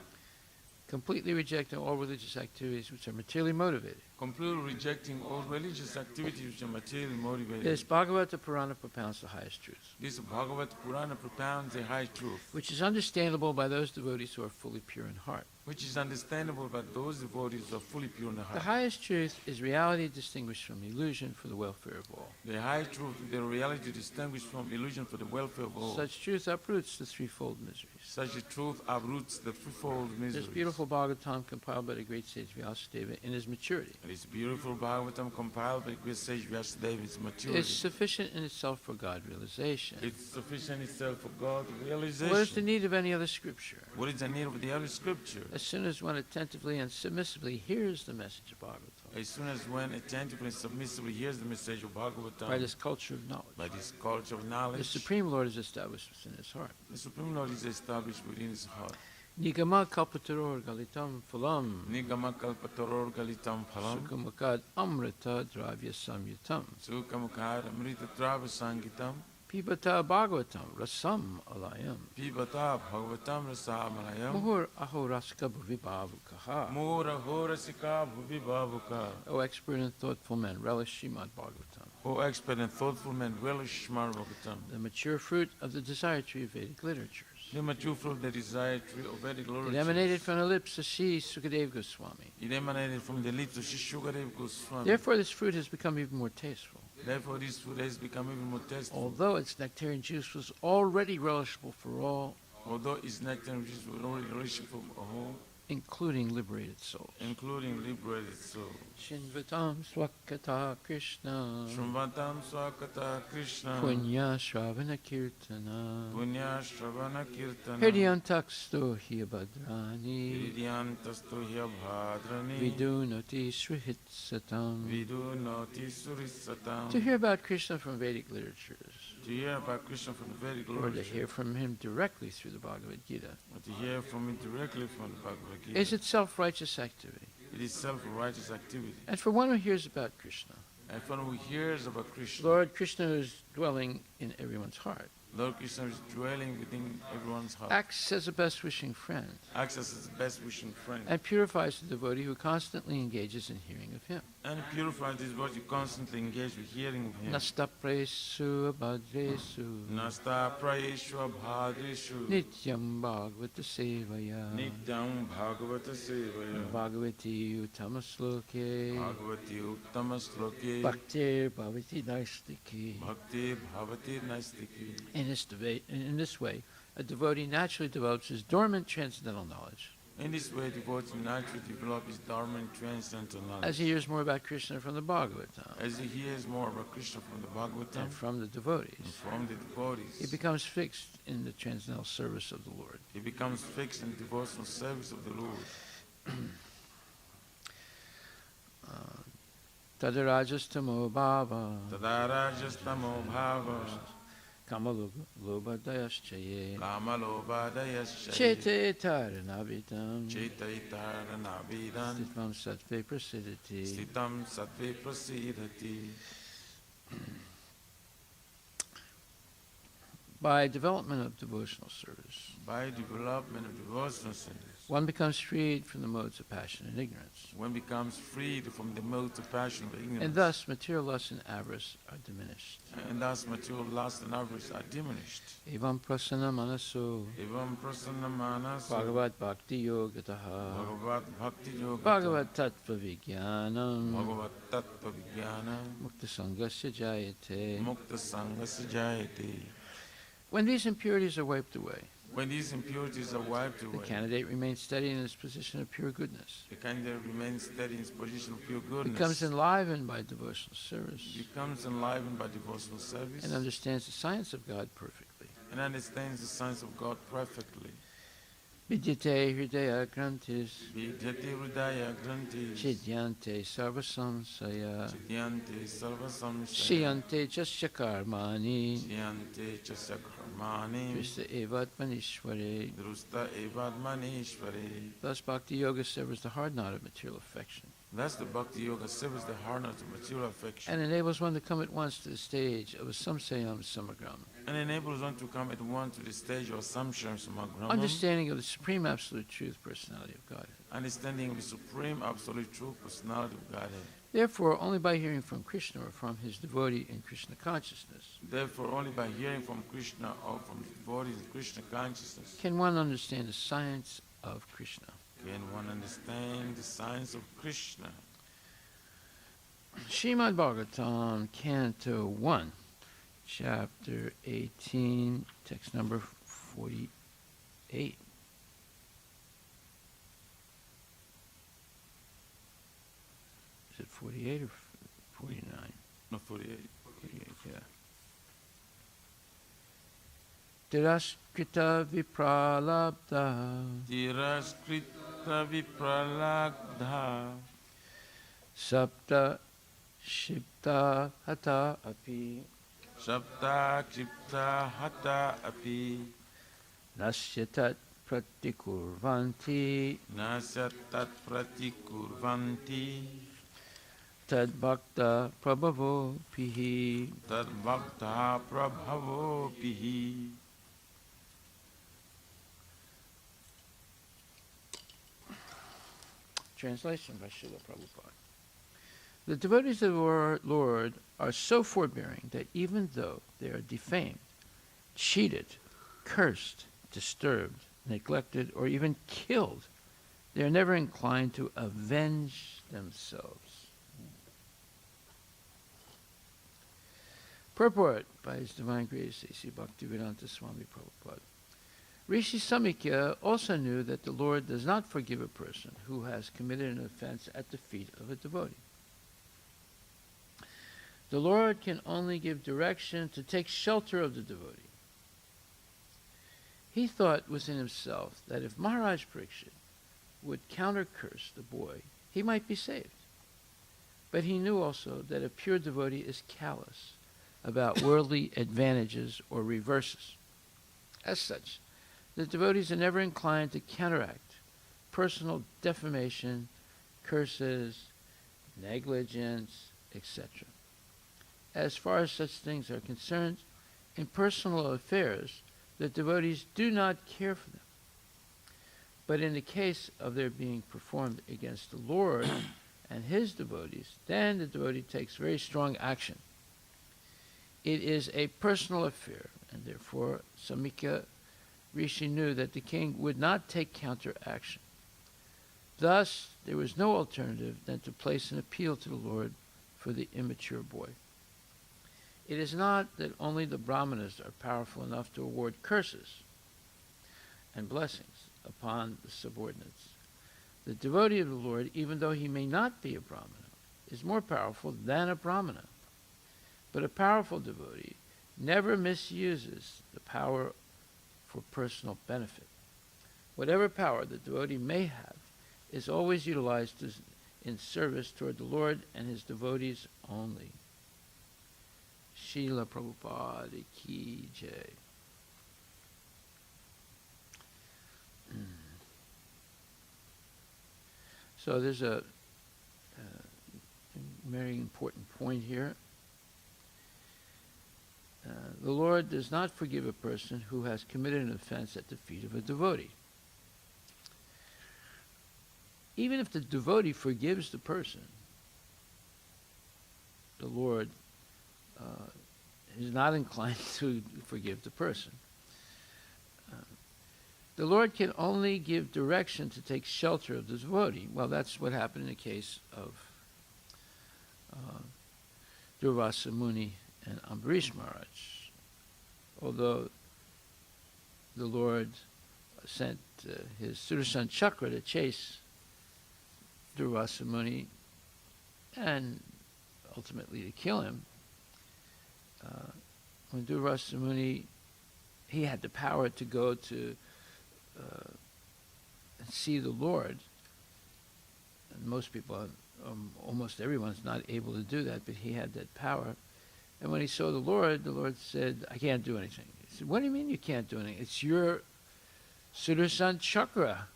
completely rejecting all religious activities which are materially motivated. Completely rejecting all religious activities which are materially motivated. This Bhagavata Purana propounds the highest truth, This Bhagavad Purana propounds a high truth, which is understandable by those devotees who are fully pure in heart. which is understandable by those devotees who are fully pure in the The heart. highest truth is reality distinguished from illusion for the welfare of all. The high truth, the reality distinguished from illusion for the welfare of all. Such truth uproots the threefold miseries. Such a truth uproots the threefold miseries. This beautiful Bhagavatam compiled by the great sage Vyasadeva in his maturity This beautiful Bhagavatam compiled by great sage Vyasadeva in its maturity. is sufficient in itself for God realization. It's sufficient itself for God realization. What is the need of any other scripture? What is the need of the other scripture? As soon as one attentively and submissively hears the message of Bhagavatam, As soon as one attentively and submissively hears the message of Bhagavatam, by this culture of knowledge, by this culture of the knowledge, Supreme Lord is established within his heart. the Supreme Lord is established within his heart. Nigama kalpataror galitam phalam Nigama kalpataror galitam phalam sukamakad amrita dravya samyutam Sukamukar amrita trava sangitam pibata bhagavatam rasam alayam Pibata bhagavatam rasamalayam muhur ahoraska bhuvibhavukaha. Mura horasika bhuvibavuka. O expert and thoughtful men, relish Srimad Bhagavatam, O expert and thoughtful man, relish Srimad Bhagavatam. the mature fruit of the desire tree of Vedic literatures. The mature fruit of the desired tree of Vedic It literature. emanated from the lips of Sri Sukadeva Goswami. It emanated from the lips of Shishukadev Goswami. Therefore, this fruit has become even more tasteful. Therefore, this food has become even more tasteful. Although its nectarian juice was already relishable for all, Although its nectar and juice were already relishable for all, including liberated souls. including liberated souls. Shinvatam swakata Krishna Shrimvatam Swakata Krishna Punya Shravana Kirtana Punya Shravana Kirtana Hridyantaksto Hyabadrani Vidyantastu Hyabhadrani Vidunati Srihit Satam. Vidunati Surisatam. To hear about Krishna from Vedic literatures, To hear about Krishna from the Vedic or to literature, hear from him directly through the Bhagavad Gita, or to hear from it directly from the Bhagavad Gita, is itself righteous activity. it is self-righteous activity. And for one who hears about Krishna, And for one who hears about Krishna, Lord Krishna is dwelling in everyone's heart. Lord Krishna is dwelling within everyone's heart. acts as a best wishing friend, Acts as his best wishing friend. and purifies the devotee who constantly engages in hearing of him. And purifies his body, constantly engaged with hearing of him. Nasta presu abhadresu Nasta prayeshwa bhadreshu nityam bhagavata sevaya nityam bhagavata sevaya bhagavati uttamasloke bhagavati uttamasloke bhaktir bhavati naistiki. bhakti bhavati naistiki. In this way, a devotee naturally develops his dormant transcendental knowledge. In this way, devotee naturally develops his dormant transcendental knowledge. As he hears more about Krishna from the Bhagavatam As he hears more about Krishna from the Bhagavatam and from the devotees, and from the devotees, he becomes fixed in the transcendental service of the Lord. he becomes fixed in devotional service of the Lord. Tadarajastamo bhava Tadarajastamo bhava kamalobhadayaschaye kamalobhadayaschaye chete taranavitam chetaitaranavidam stitvam sattve prasidati. stitam sattve prasidhati. By development of devotional service, By development of devotional service, one becomes freed from the modes of passion and ignorance, one becomes freed from the modes of passion of ignorance, and thus material lust and avarice are diminished. and thus material lust and avarice are diminished. Evam prasanna manaso Evam prasanna manasa Bhagavad Bhakti Yogataha Bhagavat Bhakti Yoga Bhagavad Tattva Vijnanam Bhagavat Tattva Vijnana Mukta Sangasya Jayate. Mukta Sangasya Jayate. When these impurities are wiped away, When these impurities are wiped the away, candidate remains steady in his position of pure goodness, the candidate remains steady in his position of pure goodness, becomes enlivened by devotional service, becomes enlivened by devotional service, and understands the science of God perfectly. and understands the science of God perfectly. Vidyate Hridaya Grantis Vidhyate Hridaya Granti Chidyante Sarvasamsaya Chidyante Sarva Samsaya Shiyante Jasya Karmani Chidyante Chasya Karmani Krista Evatmanishware. Drusta Evadmanishvare. Thus Bhakti Yoga severs the hard knot of material affection Thus the Bhakti Yoga severs the hardness of material affection and enables one to come at once to the stage of a samsayam samagram, and enables one to come at once to the stage of Samsham Samagramam, understanding of the supreme absolute truth personality of Godhead. understanding of the supreme absolute true personality of Godhead. Therefore, only by hearing from Krishna or from his devotee in Krishna consciousness Therefore, only by hearing from Krishna or from the devotees in Krishna consciousness can one understand the science of Krishna. can one understand the science of Krishna. Srimad Bhagavatam, Canto 1, Chapter 18, text number 48. Is it 48 or 49? No, 48. 48, yeah. Tiraskrita vipralabdha Tiraskrita vipralagdha sapta shipta hata api Sapta Kripta Hata Api nasyatat pratikurvanti Nasya Tat Pratikurvanti tad bhakta prabhavo pihi. Tad Bhakta Prabhavo Pihi. Translation by Srila Prabhupada. The devotees of the Lord are so forbearing that even though they are defamed, cheated, cursed, disturbed, neglected, or even killed, they are never inclined to avenge themselves. Purport by His Divine Grace A.C. Bhaktivedanta Swami Prabhupada. Rishi Samikya also knew that the Lord does not forgive a person who has committed an offense at the feet of a devotee. The Lord can only give direction to take shelter of the devotee. He thought within himself that if Maharaj Parikshit would counter-curse the boy, he might be saved. But he knew also that a pure devotee is callous about worldly advantages or reverses. As such, the devotees are never inclined to counteract personal defamation, curses, negligence, etc. As far as such things are concerned, in personal affairs, the devotees do not care for them. But in the case of their being performed against the Lord and his devotees, then the devotee takes very strong action. It is a personal affair, and therefore Samika Rishi knew that the king would not take counteraction. Thus, there was no alternative than to place an appeal to the Lord for the immature boy. It is not that only the Brahmanas are powerful enough to award curses and blessings upon the subordinates. The devotee of the Lord, even though he may not be a Brahmana, is more powerful than a Brahmana. But a powerful devotee never misuses the power for personal benefit. Whatever power the devotee may have is always utilized in service toward the Lord and his devotees only. Srila Prabhupada Ki Jai. So there's a very important point here. The Lord does not forgive a person who has committed an offense at the feet of a devotee. Even if the devotee forgives the person, the Lord is not inclined to forgive the person. The Lord can only give direction to take shelter of the devotee. Well, that's what happened in the case of Durvasa Muni and Ambarish Maharaj. Although the Lord sent his Sudarshan Chakra to chase Durvasa Muni and ultimately to kill him, when Durvasa Muni, he had the power to go to see the Lord. And most people, almost everyone's not able to do that, but he had that power. And when he saw the Lord said, I can't do anything. He said, what do you mean you can't do anything? It's your Sudarshan Chakra.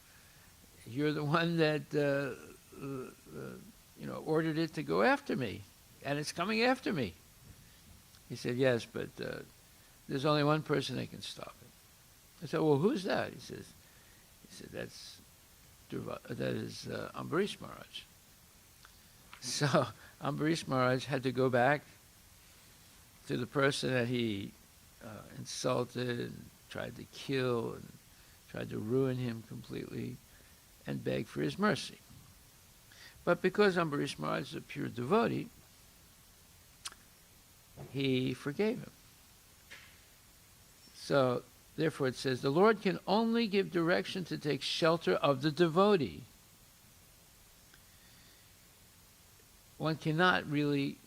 You're the one that ordered it to go after me, and it's coming after me. He said, yes, but there's only one person that can stop it. I said, well, who's that? He said, that is Ambarish Maharaj. So Ambarish Maharaj had to go back to the person that he insulted and tried to kill and tried to ruin him completely and beg for his mercy. But because Ambarish Maharaj is a pure devotee, he forgave him. So, therefore it says, the Lord can only give direction to take shelter of the devotee. One cannot really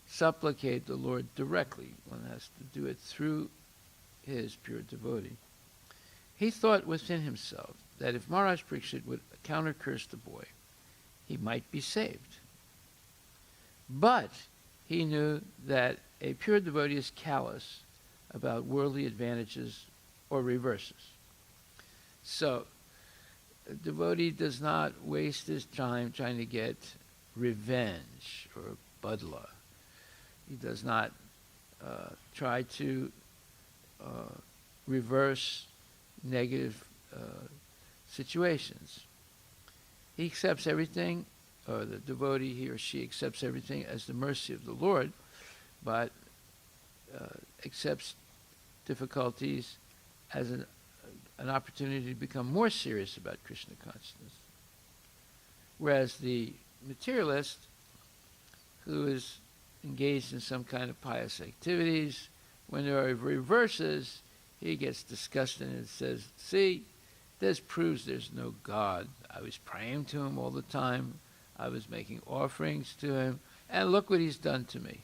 supplicate the Lord directly. One has to do it through his pure devotee. He thought within himself that if Maharaj Parikshit would counter-curse the boy, he might be saved. But he knew that a pure devotee is callous about worldly advantages or reverses. So, a devotee does not waste his time trying to get revenge or badla. He does not try to reverse negative situations. He accepts everything, or the devotee, he or she accepts everything as the mercy of the Lord, but accepts difficulties as an opportunity to become more serious about Krishna consciousness. Whereas the materialist, who is engaged in some kind of pious activities, when there are reverses, he gets disgusted and says, see, this proves there's no God. I was praying to him all the time. I was making offerings to him, and look what he's done to me.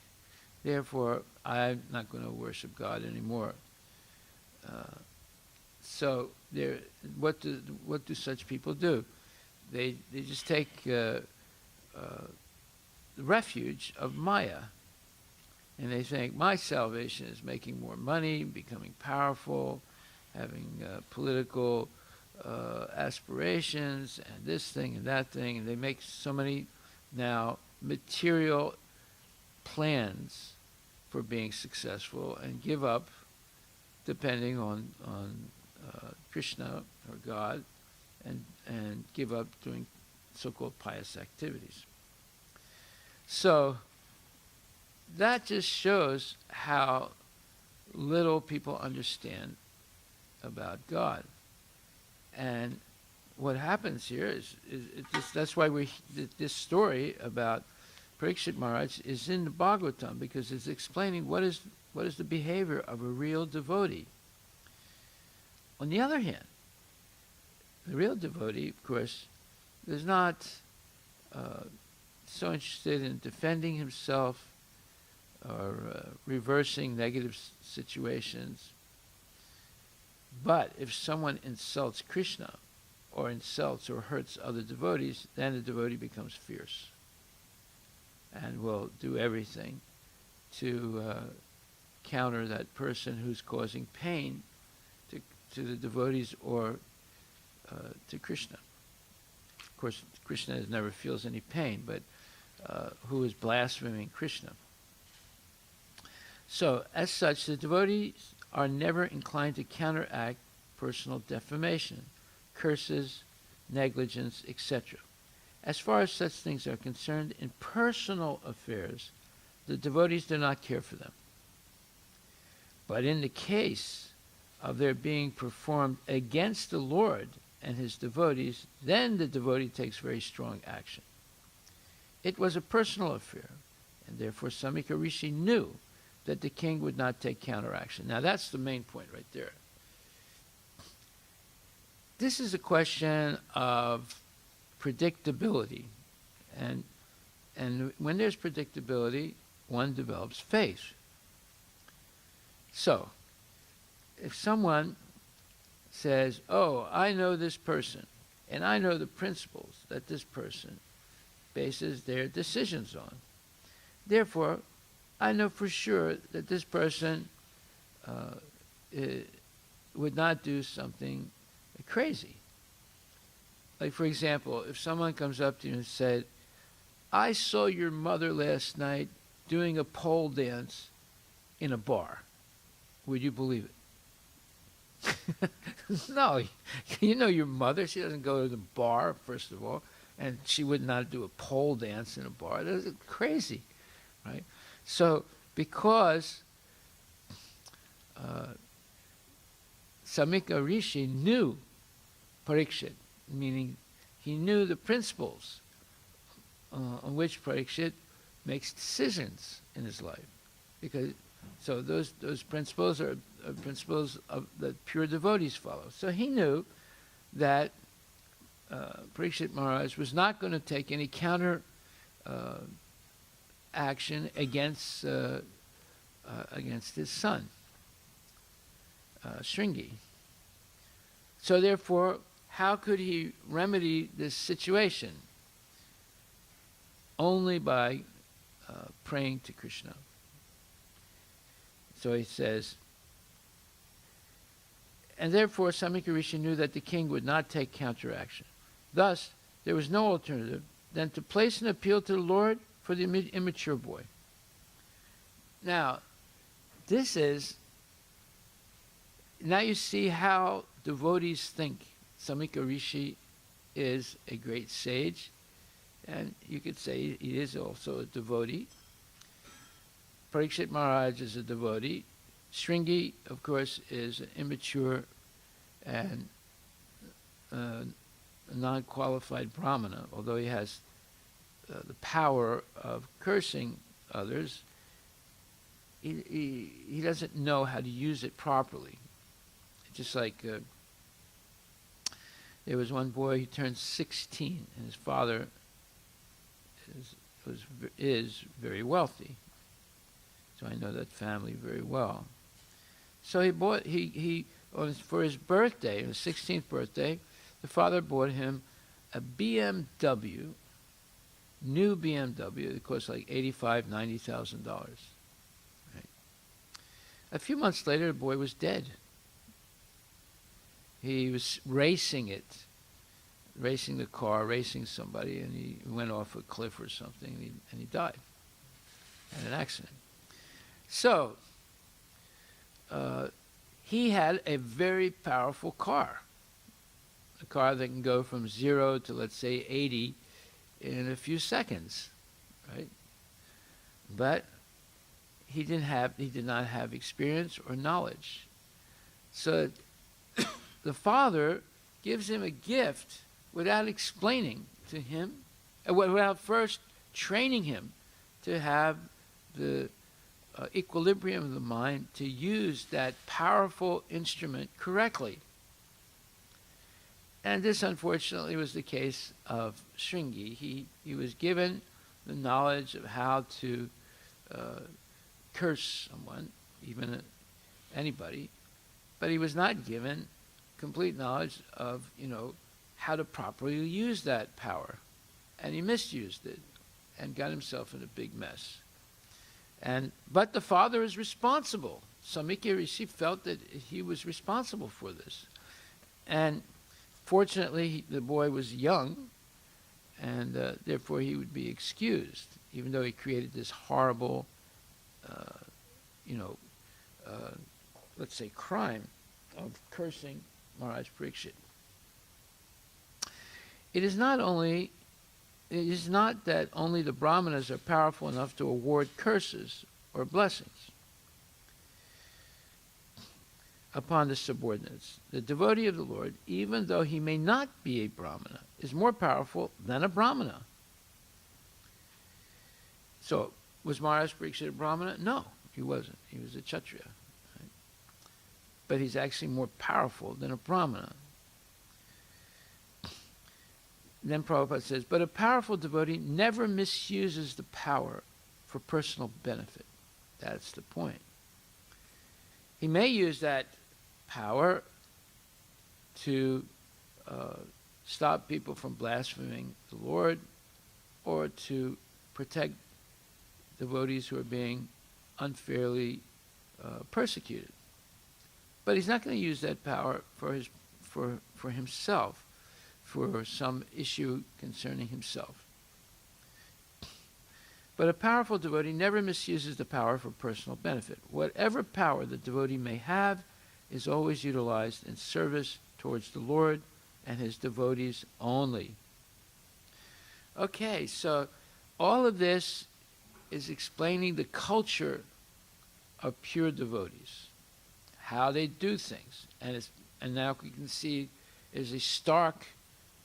Therefore, I'm not going to worship God anymore. So, what do such people do? They just take the refuge of Maya, and they think my salvation is making more money, becoming powerful, having political aspirations, and this thing and that thing, and they make so many now material plans for being successful and give up depending on Krishna or God, and give up doing so-called pious activities. So that just shows how little people understand about God. And what happens here is that's why this story about Parikshit Maharaj is in the Bhagavatam, because it's explaining what is the behavior of a real devotee. On the other hand, the real devotee, of course, is not so interested in defending himself or reversing negative situations. But if someone insults Krishna or insults or hurts other devotees, then the devotee becomes fierce and will do everything to counter that person who's causing pain to the devotees or to Krishna. Of course, Krishna never feels any pain, but who is blaspheming Krishna. So, as such, the devotees are never inclined to counteract personal defamation, curses, negligence, etc. As far as such things are concerned, in personal affairs, the devotees do not care for them. But in the case of their being performed against the Lord and his devotees, then the devotee takes very strong action. It was a personal affair, and therefore Samika Rishi knew that the king would not take counteraction. Now that's the main point right there. This is a question of predictability, and when there's predictability, one develops faith. So, if someone says, oh, I know this person, and I know the principles that this person bases their decisions on, therefore, I know for sure that this person would not do something crazy. Like, for example, if someone comes up to you and said, I saw your mother last night doing a pole dance in a bar, would you believe it? No. You know your mother, she doesn't go to the bar, first of all, and she would not do a pole dance in a bar. That's crazy, right? So, because Samika Rishi knew Parikshit, meaning he knew the principles on which Parikshit makes decisions in his life, so those principles are principles that pure devotees follow. So he knew that Parikshit Maharaj was not going to take any counter action against his son, Shringi. So therefore, how could he remedy this situation? Only by praying to Krishna. So he says, and therefore Samika Rishi knew that the king would not take counteraction. Thus, there was no alternative than to place an appeal to the Lord for the immature boy. Now, now you see how devotees think. Samika Rishi is a great sage, and you could say he is also a devotee. Parikshit Maharaj is a devotee. Shringi, of course, is an immature and a non-qualified brahmana, although he has the power of cursing others. He doesn't know how to use it properly. Just like there was one boy, he turned 16, and his father is very wealthy. So I know that family very well. So for his birthday, his 16th birthday, the father bought him a BMW, new BMW. It cost like $85,000, $90,000. Right. A few months later, the boy was dead. He was racing the car, racing somebody, and he went off a cliff or something, and he died in an accident. So, he had a very powerful car. A car that can go from 0 to, let's say, 80 in a few seconds, right? But he did not have experience or knowledge. So the father gives him a gift without explaining to him, without first training him to have the equilibrium of the mind to use that powerful instrument correctly. And this, unfortunately, was the case of Shringi. He was given the knowledge of how to curse someone, even anybody, but he was not given complete knowledge of, how to properly use that power. And he misused it and got himself in a big mess. But the father is responsible. Samikya Rishi felt that he was responsible for this. And fortunately, the boy was young, and therefore he would be excused, even though he created this horrible, let's say, crime of cursing Maharaj Parikshit. It is not that only the Brahmanas are powerful enough to award curses or blessings upon the subordinates. The devotee of the Lord, even though he may not be a Brahmana, is more powerful than a Brahmana. So, was Maharaj Parikshit a Brahmana? No, he wasn't. He was a Kshatriya. Right? But he's actually more powerful than a Brahmana. Then Prabhupada says, but a powerful devotee never misuses the power for personal benefit. That's the point. He may use that power to stop people from blaspheming the Lord, or to protect devotees who are being unfairly persecuted. But he's not going to use that power for himself, for some issue concerning himself. But a powerful devotee never misuses the power for personal benefit. Whatever power the devotee may have is always utilized in service towards the Lord and his devotees only. Okay, so all of this is explaining the culture of pure devotees, how they do things. And now we can see there's a stark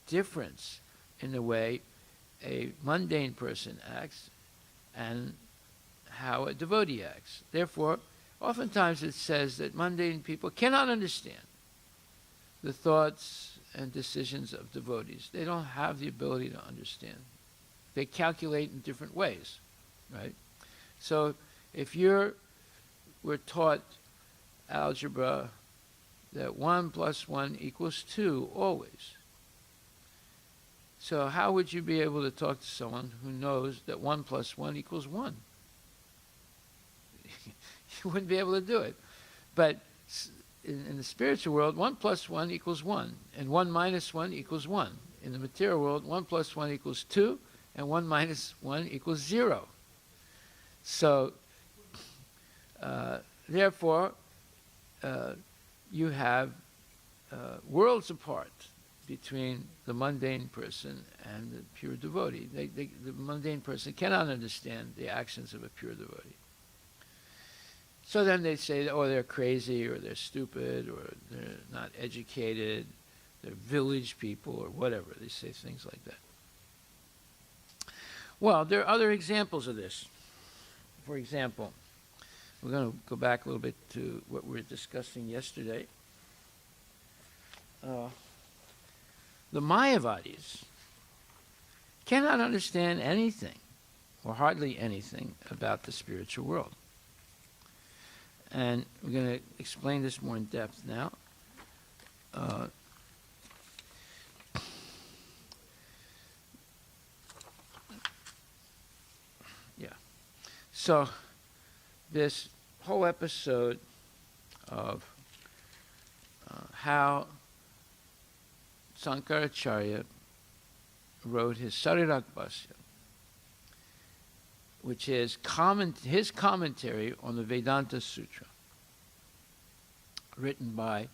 difference in the way a mundane person acts and how a devotee acts. Therefore, oftentimes it says that mundane people cannot understand the thoughts and decisions of devotees. They don't have the ability to understand. They calculate in different ways, right? So if we're taught algebra that 1 + 1 = 2 always, so how would you be able to talk to someone who knows that 1 + 1 = 1? You wouldn't be able to do it. But in the spiritual world, 1 + 1 = 1, and 1 - 1 = 1. In the material world, 1 + 1 = 2, and 1 - 1 = 0. So, therefore, you have worlds apart between the mundane person and the pure devotee. The mundane person cannot understand the actions of a pure devotee. So then they say, oh, they're crazy, or they're stupid, or they're not educated, they're village people, or whatever. They say things like that. Well, there are other examples of this. For example, we're going to go back a little bit to what we were discussing yesterday. The Mayavadis cannot understand anything, or hardly anything, about the spiritual world. And we're going to explain this more in depth now. So this whole episode of how Sankaracharya wrote his Sarirak Bhashya which is his commentary on the Vedanta Sutra, written by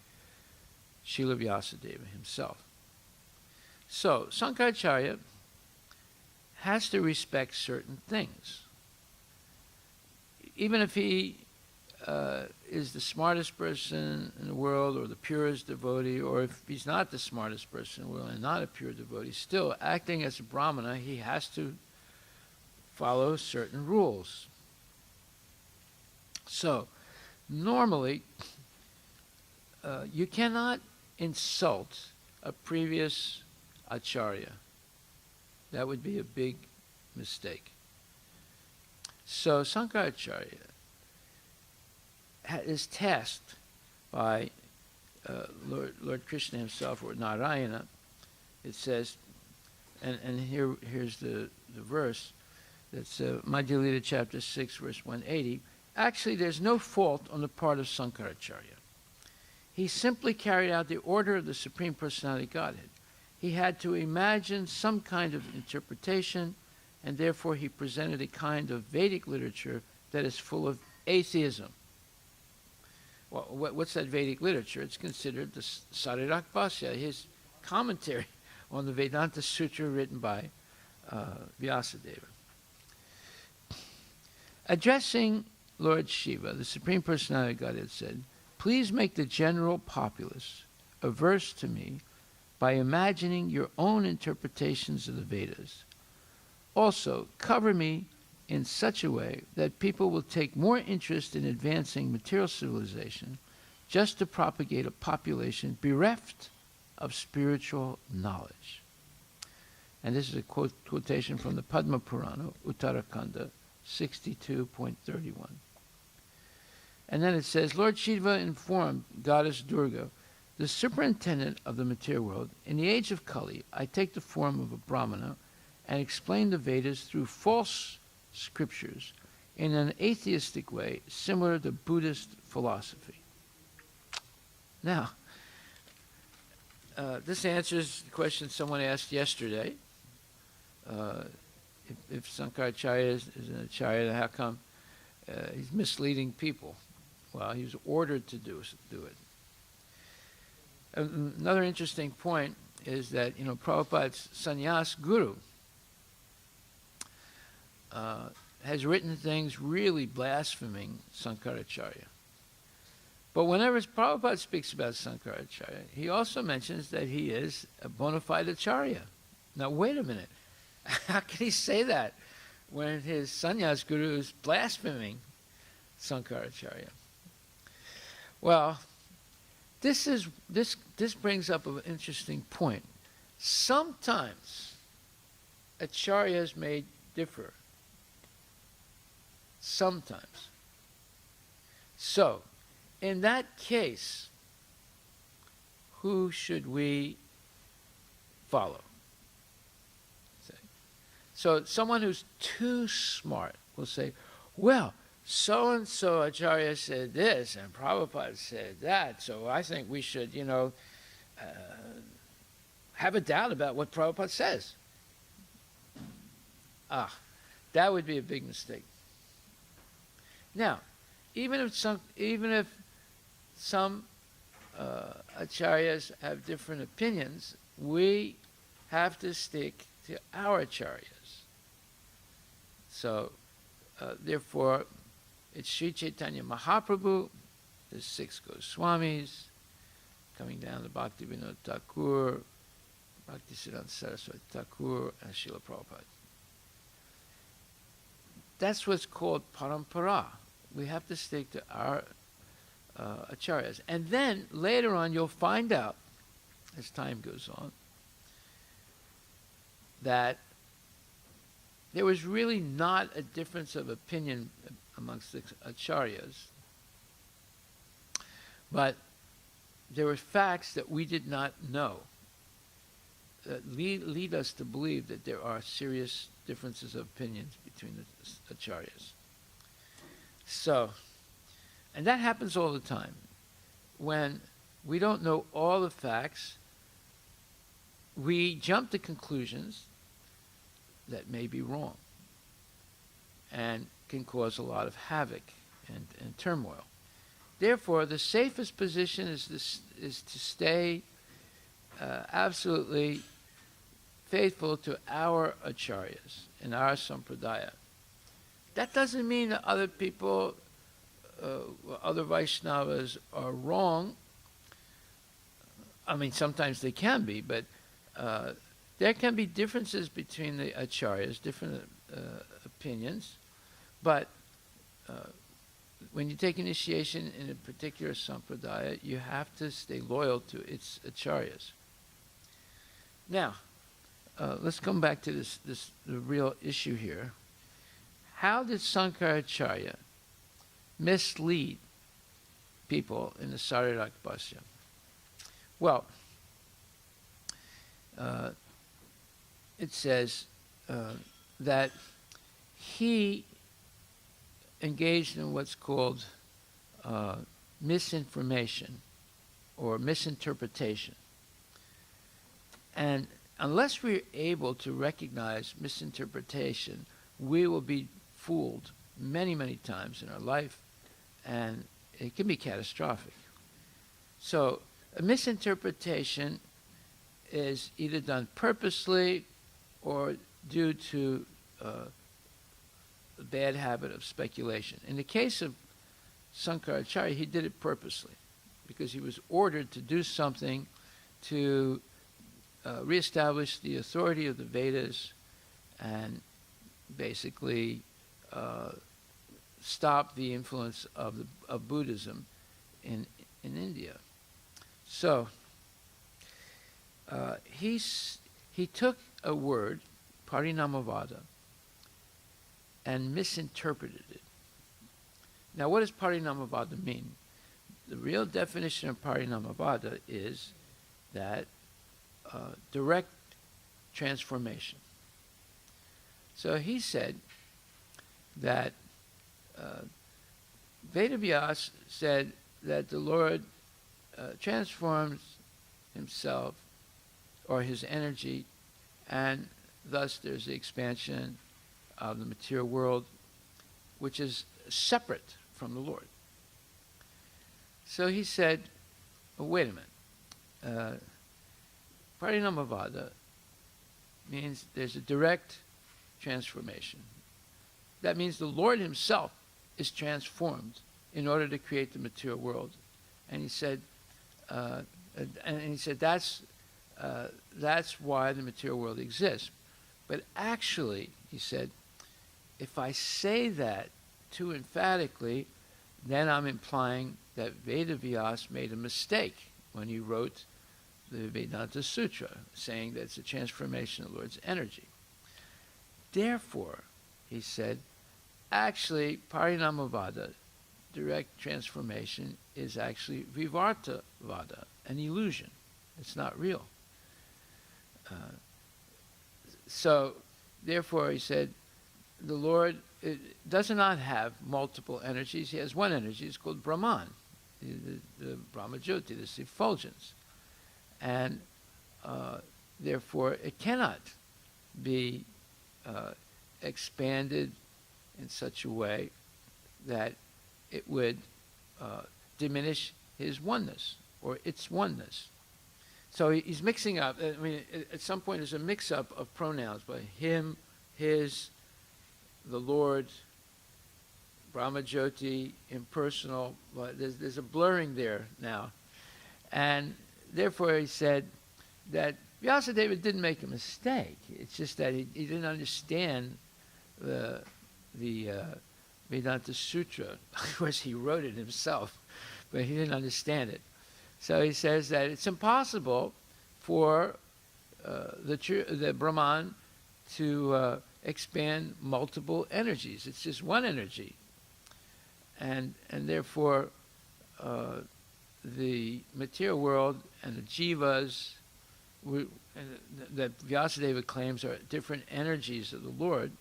Srila Vyasadeva himself. So, Sankaracharya has to respect certain things. Even if he is the smartest person in the world or the purest devotee, or if he's not the smartest person in the world and not a pure devotee, still acting as a brahmana, he has to follow certain rules. So, normally, you cannot insult a previous acharya. That would be a big mistake. So, Sankaracharya is tasked by Lord Krishna himself, or Narayana. It says, and here's the verse, that's Madhya Lila chapter 6, verse 180. Actually, there's no fault on the part of Sankaracharya. He simply carried out the order of the Supreme Personality Godhead. He had to imagine some kind of interpretation, and therefore he presented a kind of Vedic literature that is full of atheism. Well, what's that Vedic literature? It's considered the Sarirak Bhashya, his commentary on the Vedanta Sutra written by Vyasadeva. Addressing Lord Shiva, the Supreme Personality of Godhead said, "Please make the general populace averse to me by imagining your own interpretations of the Vedas. Also, cover me in such a way that people will take more interest in advancing material civilization just to propagate a population bereft of spiritual knowledge." And this is a quotation from the Padma Purana, Uttarakanda 62.31. And then it says, Lord Shiva informed Goddess Durga, the superintendent of the material world, in the age of Kali, I take the form of a Brahmana and explain the Vedas through false scriptures in an atheistic way, similar to Buddhist philosophy. Now, this answers the question someone asked yesterday. If Sankaracharya is an acharya, how come he's misleading people? Well, he was ordered to do it. Another interesting point is that, Prabhupada's sannyas guru has written things really blaspheming Sankaracharya. But whenever Prabhupada speaks about Sankaracharya, he also mentions that he is a bona fide acharya. Now, wait a minute. How can he say that when his sannyas guru is blaspheming Sankaracharya? Well, this brings up an interesting point. Sometimes acharyas may differ. Sometimes. So, in that case, who should we follow? So someone who's too smart will say, well, so-and-so acharya said this, and Prabhupada said that, so I think we should, have a doubt about what Prabhupada says. That would be a big mistake. Now, even if some acharyas have different opinions, we have to stick to our acharyas. So, therefore, it's Sri Chaitanya Mahaprabhu, the 6 Goswamis, coming down to Bhaktivinoda Thakur, Bhaktisiddhanta Saraswati Thakur, and Srila Prabhupada. That's what's called parampara. We have to stick to our acharyas. And then, later on, you'll find out, as time goes on, that there was really not a difference of opinion amongst the acharyas, but there were facts that we did not know that lead us to believe that there are serious differences of opinions between the acharyas. So, and that happens all the time. When we don't know all the facts, we jump to conclusions that may be wrong. and can cause a lot of havoc and turmoil. Therefore, the safest position is to stay absolutely faithful to our acharyas and our sampradaya. That doesn't mean that other people, other Vaishnavas are wrong. I mean, sometimes they can be, but there can be differences between the acharyas, different opinions. But when you take initiation in a particular sampradaya, you have to stay loyal to its acharyas. Now, let's come back to the real issue here. How did Sankaracharya mislead people in the Sarirak Bhashya? Well, it says that he engaged in what's called misinformation or misinterpretation. And unless we're able to recognize misinterpretation, we will be fooled many, many times in our life, and it can be catastrophic. So a misinterpretation is either done purposely or due to a bad habit of speculation. In the case of Sankaracharya, he did it purposely because he was ordered to do something to reestablish the authority of the Vedas and basically stop the influence of Buddhism in India. So he took a word, parinamavada, and misinterpreted it. Now, what does parinamavada mean? The real definition of parinamavada is that direct transformation. So he said that Vedavyas said that the Lord transforms himself or his energy, and thus there's the expansion of the material world, which is separate from the Lord. So he said, oh, wait a minute. Parinamavada means there's a direct transformation. That means the Lord himself is transformed in order to create the material world. And he said, that's why the material world exists. But actually, he said, if I say that too emphatically, then I'm implying that Vedavyas made a mistake when he wrote the Vedanta Sutra, saying that it's a transformation of the Lord's energy. Therefore, he said, actually, Parinamavada, direct transformation, is actually Vivartavada, an illusion. It's not real. So, therefore, he said, the Lord does not have multiple energies. He has one energy. It's called Brahman, the Brahmajyoti, this effulgence. And therefore, it cannot be expanded in such a way that it would diminish his oneness or its oneness. So he's mixing up. I mean, at some point there's a mix-up of pronouns by him, his, the Lord, Brahmajyoti, impersonal. But there's a blurring there now. And therefore he said that Vyasadeva didn't make a mistake. It's just that he didn't understand the Vedanta Sutra. Of course, he wrote it himself, but he didn't understand it. So he says that it's impossible for the Brahman to expand multiple energies. It's just one energy. And therefore, the material world and the jivas that Vyasadeva claims are different energies of the Lord,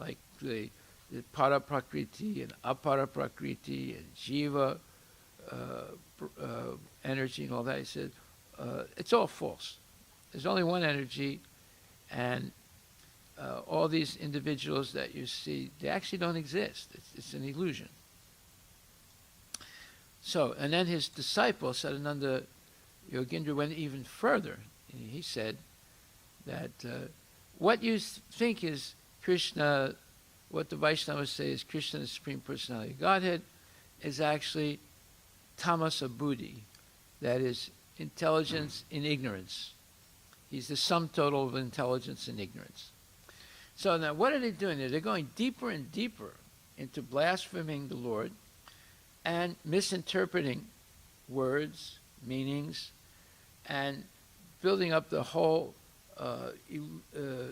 like the para prakriti and apara prakriti and jiva energy and all that. He said, it's all false. There's only one energy, and all these individuals that you see, they actually don't exist. It's an illusion. So, and then his disciple, Sadananda Yogindra, went even further. He said that what you think is Krishna, what the Vaishnavas say is Krishna, the Supreme Personality of Godhead, is actually tamasa buddhi, that is intelligence in ignorance. He's the sum total of intelligence and ignorance. So now what are they doing there? They're going deeper and deeper into blaspheming the Lord and misinterpreting words, meanings, and building up the whole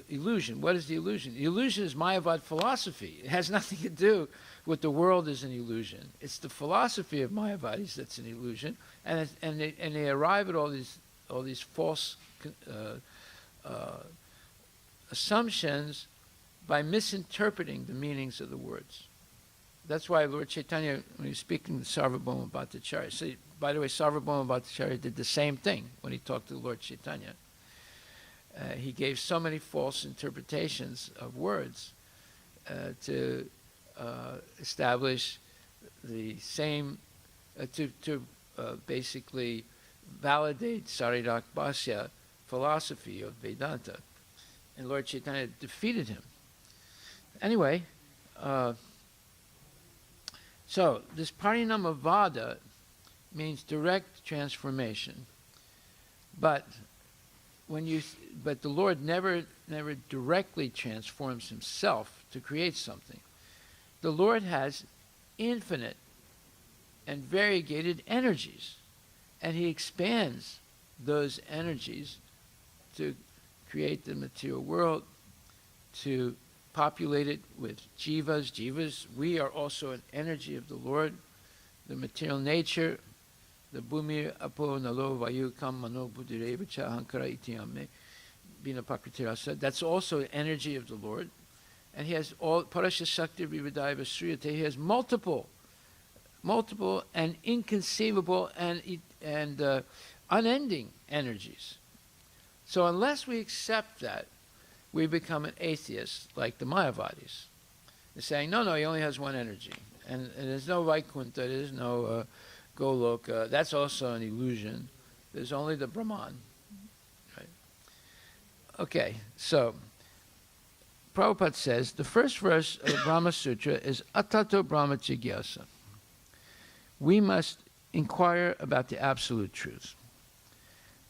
illusion. What is the illusion? The illusion is Mayavad philosophy. It has nothing to do with the world as an illusion. It's the philosophy of Mayavadis that's an illusion, and they arrive at all these false assumptions by misinterpreting the meanings of the words. That's why Lord Chaitanya, when he was speaking to Sarvabhauma Bhattacharya, see, by the way, Sarvabhauma Bhattacharya did the same thing when he talked to Lord Chaitanya. He gave so many false interpretations of words to establish the same, to basically validate Saridak Bhasya philosophy of Vedanta. And Lord Chaitanya defeated him. Anyway, so this Parinamavada means direct transformation. But the Lord never directly transforms himself to create something. The Lord has infinite and variegated energies, and he expands those energies to create the material world, to populate it with jivas. Jivas, we are also an energy of the Lord. The material nature, the bhumi apo nalo vayu kam mano buddhireva cha hankara itiyame bina pakritirasa, that's also energy of the Lord. And he has all parasya shakti vivadaiva sriyate. He has multiple and inconceivable and unending energies. So unless we accept that, we become an atheist like the Mayavadis. They're saying, no, he only has one energy. And there's no Vaikuntha, there's no Goloka. That's also an illusion. There's only the Brahman. Right? Okay, so Prabhupada says, the first verse of the Brahma Sutra is Atato Brahma Jigyasa. We must inquire about the absolute truth.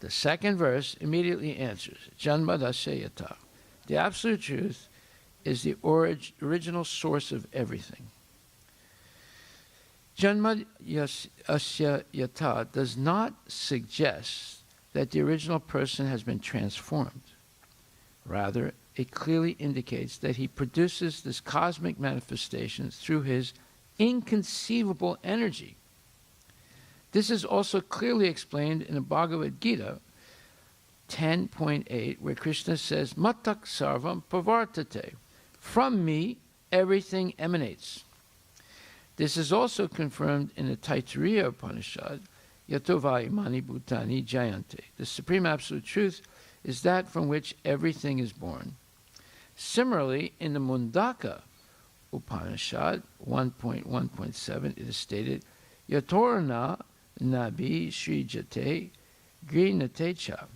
The second verse immediately answers, Janmadasya Yata. The absolute truth is the original source of everything. Janmadasya Yata does not suggest that the original person has been transformed. Rather, it clearly indicates that he produces this cosmic manifestation through his inconceivable energy. This is also clearly explained in the Bhagavad Gita 10.8, where Krishna says, Matak sarvam pavartate. From me, everything emanates. This is also confirmed in the Taittiriya Upanishad, Yatovai mani bhutani jayante. The Supreme Absolute Truth is that from which everything is born. Similarly, in the Mundaka Upanishad 1.1.7, it is stated, Yatorna nabi srijate grinatecha.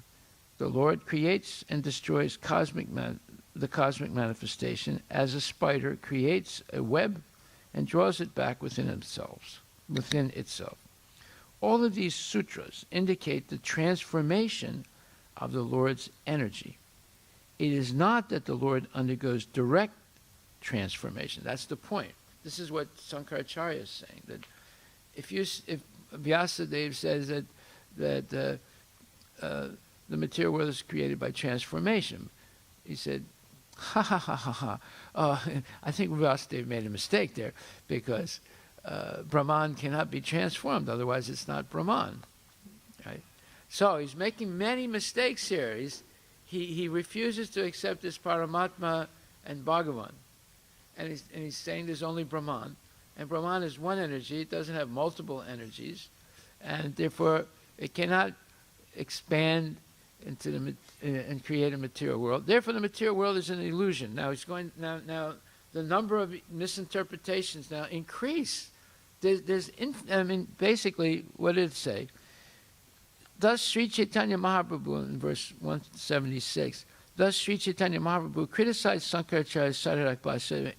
The Lord creates and destroys the cosmic manifestation as a spider creates a web and draws it back within itself. All of these sutras indicate the transformation of the Lord's energy. It is not that the Lord undergoes direct transformation. That's the point. This is what Sankaracharya is saying, that if Vyasadeva says that the material world is created by transformation, he said, ha ha ha ha ha. I think Vyasadeva made a mistake there, because Brahman cannot be transformed, otherwise it's not Brahman. Right? So he's making many mistakes here. He refuses to accept this Paramatma and Bhagavan. And he's saying there's only Brahman. And Brahman is one energy, it doesn't have multiple energies, and therefore it cannot expand into and create a material world. Therefore, the material world is an illusion. Now he's going now. The number of misinterpretations now increase. Basically, what did it say? Thus, Sri Chaitanya Mahaprabhu in verse 176. Thus, Sri Chaitanya Mahaprabhu criticized Sankaracharya's Sadarak Bhasha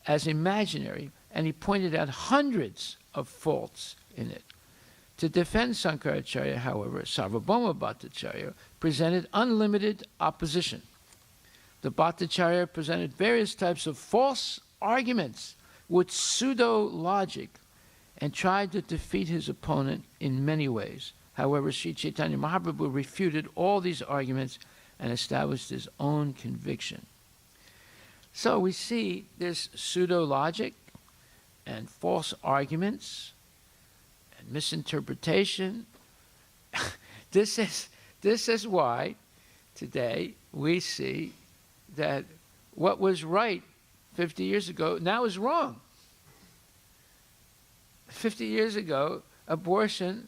as imaginary, and he pointed out hundreds of faults in it. To defend Sankaracharya, however, Sarvabhauma Bhattacharya presented unlimited opposition. The Bhattacharya presented various types of false arguments with pseudo-logic and tried to defeat his opponent in many ways. However, Sri Chaitanya Mahaprabhu refuted all these arguments and established his own conviction. So we see this pseudo-logic and false arguments and misinterpretation. This is why today we see that what was right 50 years ago now is wrong. 50 years ago, abortion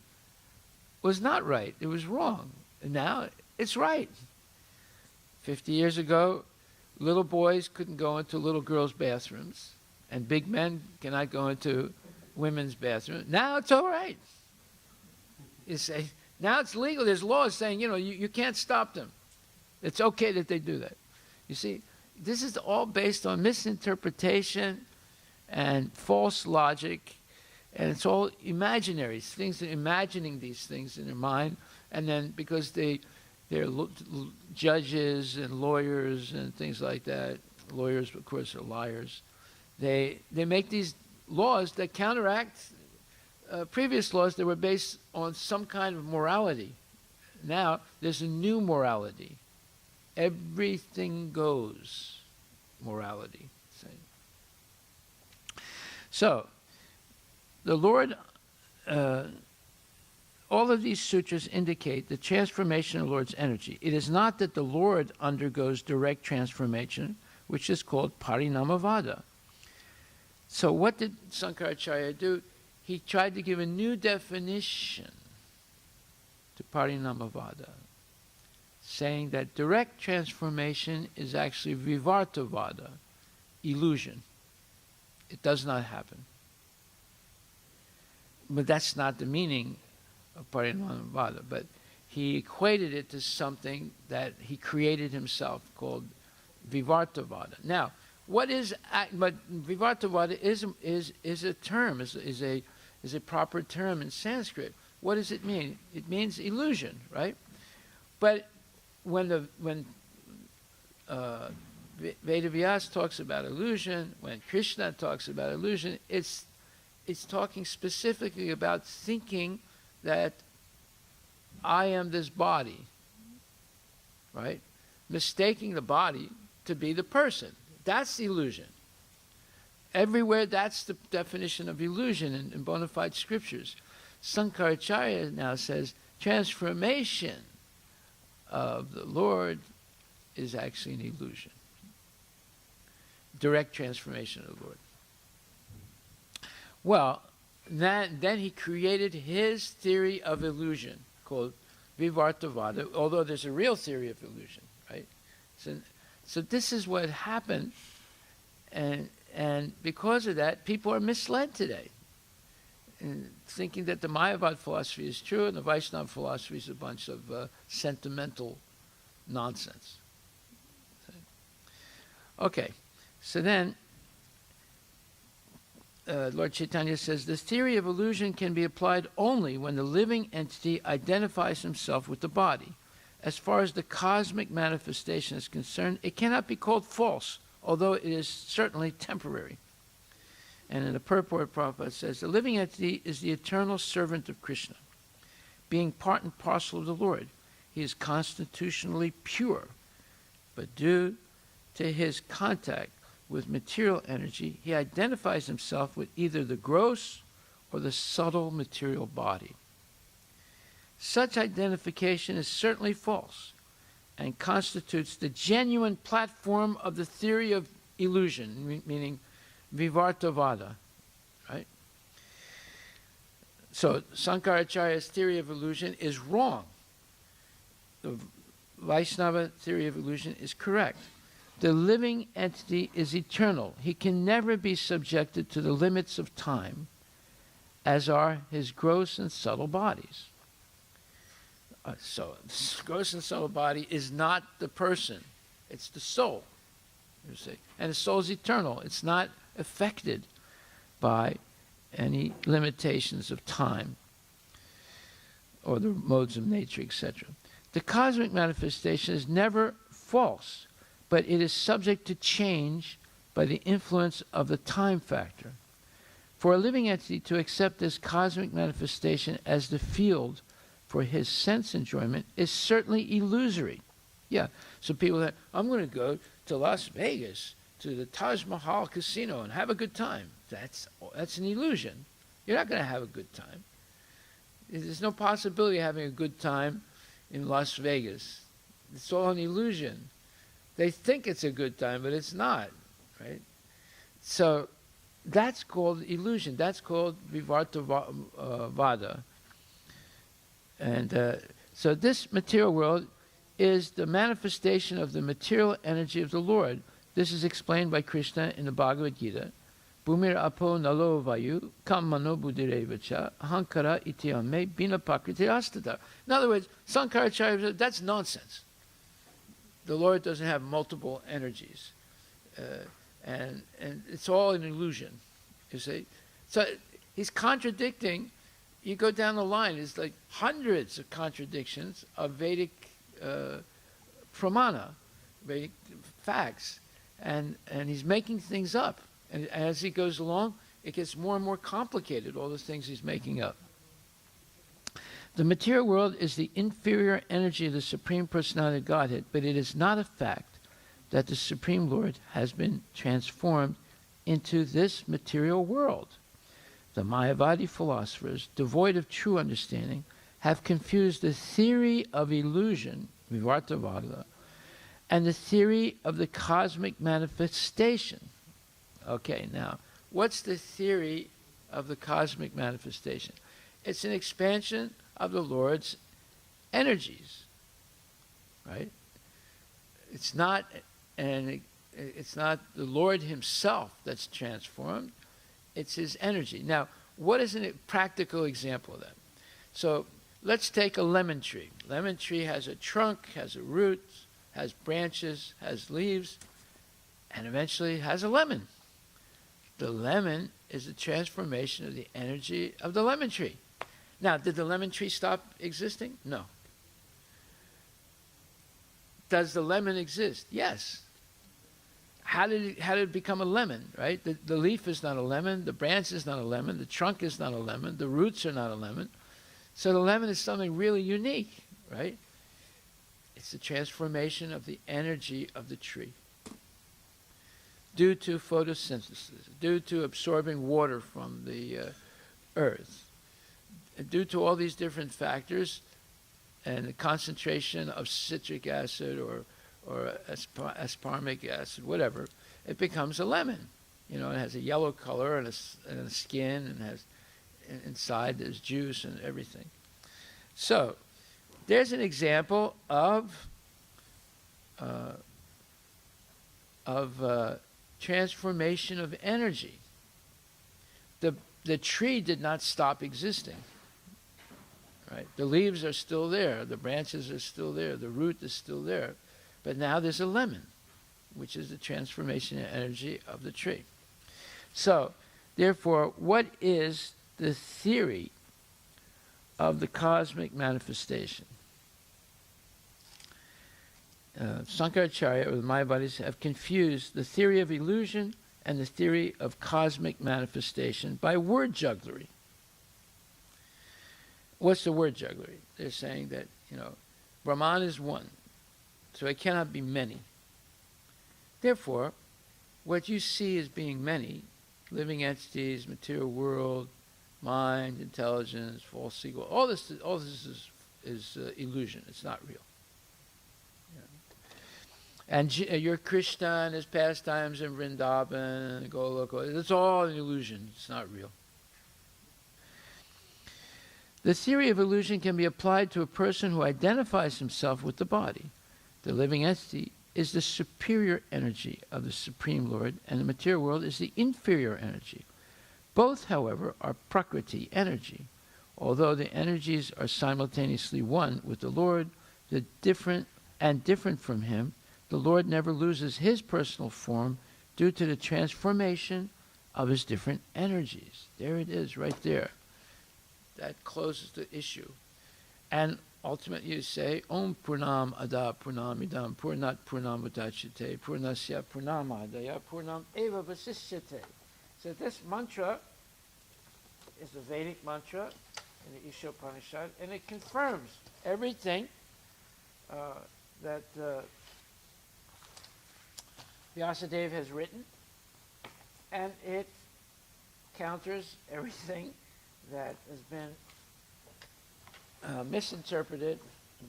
was not right. It was wrong. And now it's right. 50 years ago, little boys couldn't go into little girls' bathrooms, and big men cannot go into women's bathrooms. Now it's all right. You say, now it's legal. There's laws saying, you can't stop them. It's okay that they do that. You see, this is all based on misinterpretation and false logic, and it's all imaginary. Things are imagining these things in their mind, and then because they're judges and lawyers and things like that, lawyers, of course, are liars, they make these laws that counteract previous laws that were based on some kind of morality. Now, there's a new morality. Everything goes morality. So, the Lord, all of these sutras indicate the transformation of the Lord's energy. It is not that the Lord undergoes direct transformation, which is called parinamavada. So what did Sankaracharya do? He tried to give a new definition to parinamavada, saying that direct transformation is actually vivartavada, illusion. It does not happen. But that's not the meaning of parinamavada. But he equated it to something that he created himself called vivartavada. Now, what is? But vivartavada is a term, is a proper term in Sanskrit. What does it mean? It means illusion, right? But when Vedavyas talks about illusion, when Krishna talks about illusion, it's talking specifically about thinking that I am this body, right? Mistaking the body to be the person. That's illusion. Everywhere, that's the definition of illusion in bona fide scriptures. Sankaracharya now says transformation of the Lord is actually an illusion. Direct transformation of the Lord. Well, then he created his theory of illusion called Vivartavada, although there's a real theory of illusion, right? So this is what happened, and because of that, people are misled today, and thinking that the Mayavad philosophy is true and the Vaishnava philosophy is a bunch of sentimental nonsense. Okay, so then Lord Chaitanya says, the theory of illusion can be applied only when the living entity identifies himself with the body. As far as the cosmic manifestation is concerned, it cannot be called false, although it is certainly temporary. And in the purport, Prabhupada says, the living entity is the eternal servant of Krishna, being part and parcel of the Lord. He is constitutionally pure, but due to his contact with material energy, he identifies himself with either the gross or the subtle material body. Such identification is certainly false and constitutes the genuine platform of the theory of illusion, meaning Vivartavada, right? So Sankaracharya's theory of illusion is wrong. Vaishnava theory of illusion is correct. The living entity is eternal. He can never be subjected to the limits of time, as are his gross and subtle bodies. So, this gross and subtle body is not the person. It's the soul, you see. And the soul is eternal. It's not affected by any limitations of time or the modes of nature, etc. The cosmic manifestation is never false, but it is subject to change by the influence of the time factor. For a living entity to accept this cosmic manifestation as the field for his sense enjoyment is certainly illusory. Yeah, so people that, I'm going to go to Las Vegas, to the Taj Mahal casino and have a good time. That's an illusion. You're not going to have a good time. There's no possibility of having a good time in Las Vegas. It's all an illusion. They think it's a good time, but it's not, right? So that's called illusion. That's called Vivarta Vada. And so this material world is the manifestation of the material energy of the Lord. This is explained by Krishna in the Bhagavad Gita. Bhumir apo nalo vayu kam mano buddhirevacha ahankara ityame bina pakriti astata. In other words, Sankaracharya said, that's nonsense. The Lord doesn't have multiple energies. And it's all an illusion, you see. So he's contradicting. You go down the line, it's like hundreds of contradictions of Vedic pramana, Vedic facts. And he's making things up. And as he goes along, it gets more and more complicated, all the things he's making up. The material world is the inferior energy of the Supreme Personality of Godhead, but it is not a fact that the Supreme Lord has been transformed into this material world. The Mayavadi philosophers, devoid of true understanding, have confused the theory of illusion, Vivartavada, and the theory of the cosmic manifestation. Okay, now, what's the theory of the cosmic manifestation? It's an expansion of the Lord's energies, right? It's not the Lord himself that's transformed. It's his energy. Now, what is a practical example of that? So let's take a lemon tree. Lemon tree has a trunk, has a root, has branches, has leaves, and eventually has a lemon. The lemon is the transformation of the energy of the lemon tree. Now, did the lemon tree stop existing? No. Does the lemon exist? Yes. How did it become a lemon, right? The leaf is not a lemon, the branch is not a lemon, the trunk is not a lemon, the roots are not a lemon. So the lemon is something really unique, right? It's the transformation of the energy of the tree due to photosynthesis, due to absorbing water from the earth, due to all these different factors and the concentration of citric acid or aspartamic acid, whatever, it becomes a lemon. You know, it has a yellow color and a skin, and has inside there's juice and everything. So there's an example of transformation of energy. The tree did not stop existing. Right? The leaves are still there, the branches are still there, the root is still there. But now there's a lemon, which is the transformation of energy of the tree. So, therefore, what is the theory of the cosmic manifestation? Sankaracharya, or the Mayavadis, have confused the theory of illusion and the theory of cosmic manifestation by word jugglery. What's the word jugglery? They're saying that, Brahman is one, so it cannot be many. Therefore, what you see as being many, living entities, material world, mind, intelligence, false ego, all this is illusion. It's not real. And your Krishna and his pastimes in Vrindavan and Goloka, it's all an illusion. It's not real. The theory of illusion can be applied to a person who identifies himself with the body. The living entity is the superior energy of the Supreme Lord, and the material world is the inferior energy. Both, however, are Prakriti energy. Although the energies are simultaneously one with the Lord, different from him, the Lord never loses his personal form due to the transformation of his different energies. There it is, right there. That closes the issue. And ultimately you say, Om Purnam Ada Purnam Idam Purnat Purnam Udachyate Purnasya Purnamadaya Purnam Eva Vasishyate. So this mantra is the Vedic mantra in the Ishopanishad, and it confirms everything that Vyasadeva has written, and it counters everything that has been misinterpreted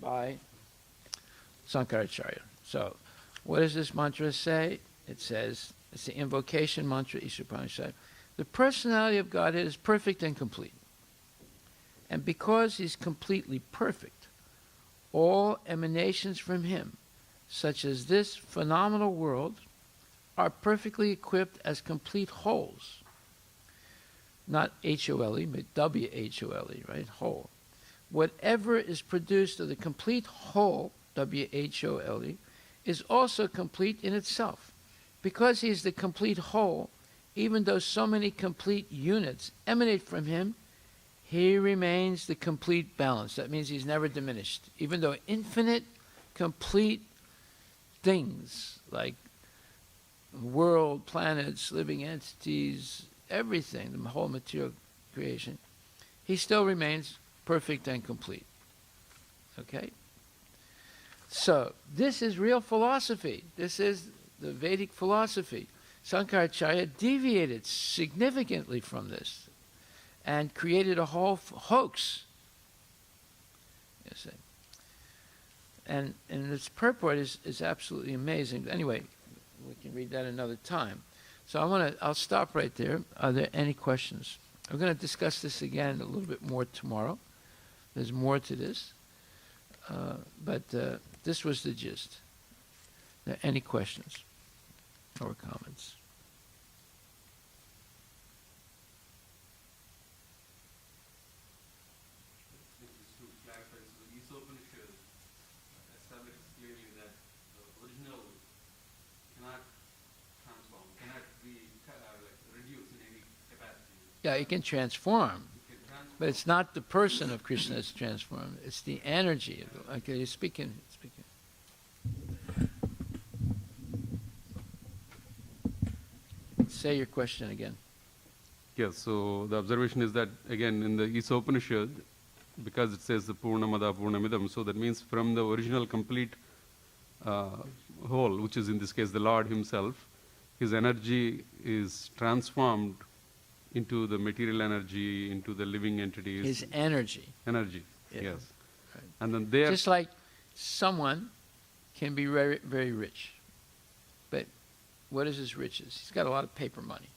by Sankaracharya. So, what does this mantra say? It says, it's the invocation mantra, Ishopanishad. The personality of Godhead is perfect and complete. And because he's completely perfect, all emanations from him, such as this phenomenal world, are perfectly equipped as complete wholes. Not H-O-L-E, but W-H-O-L-E, right? Whole. Whatever is produced of the complete whole, W-H-O-L-E, is also complete in itself. Because he is the complete whole, even though so many complete units emanate from him, he remains the complete balance. That means he's never diminished. Even though infinite, complete things like world, planets, living entities, everything, the whole material creation, he still remains perfect and complete. Okay? So, this is real philosophy. This is the Vedic philosophy. Sankaracharya deviated significantly from this and created a whole hoax. You see. And its purport is absolutely amazing. Anyway, we can read that another time. So I'll stop right there. Are there any questions? I'm going to discuss this again a little bit more tomorrow. There's more to this. But this was the gist. Are there any questions or comments? Just to clarify, so the Ishopanishad establishes clearly that the original cannot transform, cannot be reduced in any capacity. Yeah, it can transform. But it's not the person of Krishna that's transformed. It's the energy. Okay, you're speaking. Say your question again. Yes, so the observation is that, again, in the Ishopanishad, because it says the Purnamada Purnamidam, so that means from the original complete whole, which is in this case the Lord himself, his energy is transformed into the material energy, into the living entities. His energy. Energy, Yeah. yes. Right. And then there... Just like someone can be very, very rich, but what is his riches? He's got a lot of paper money,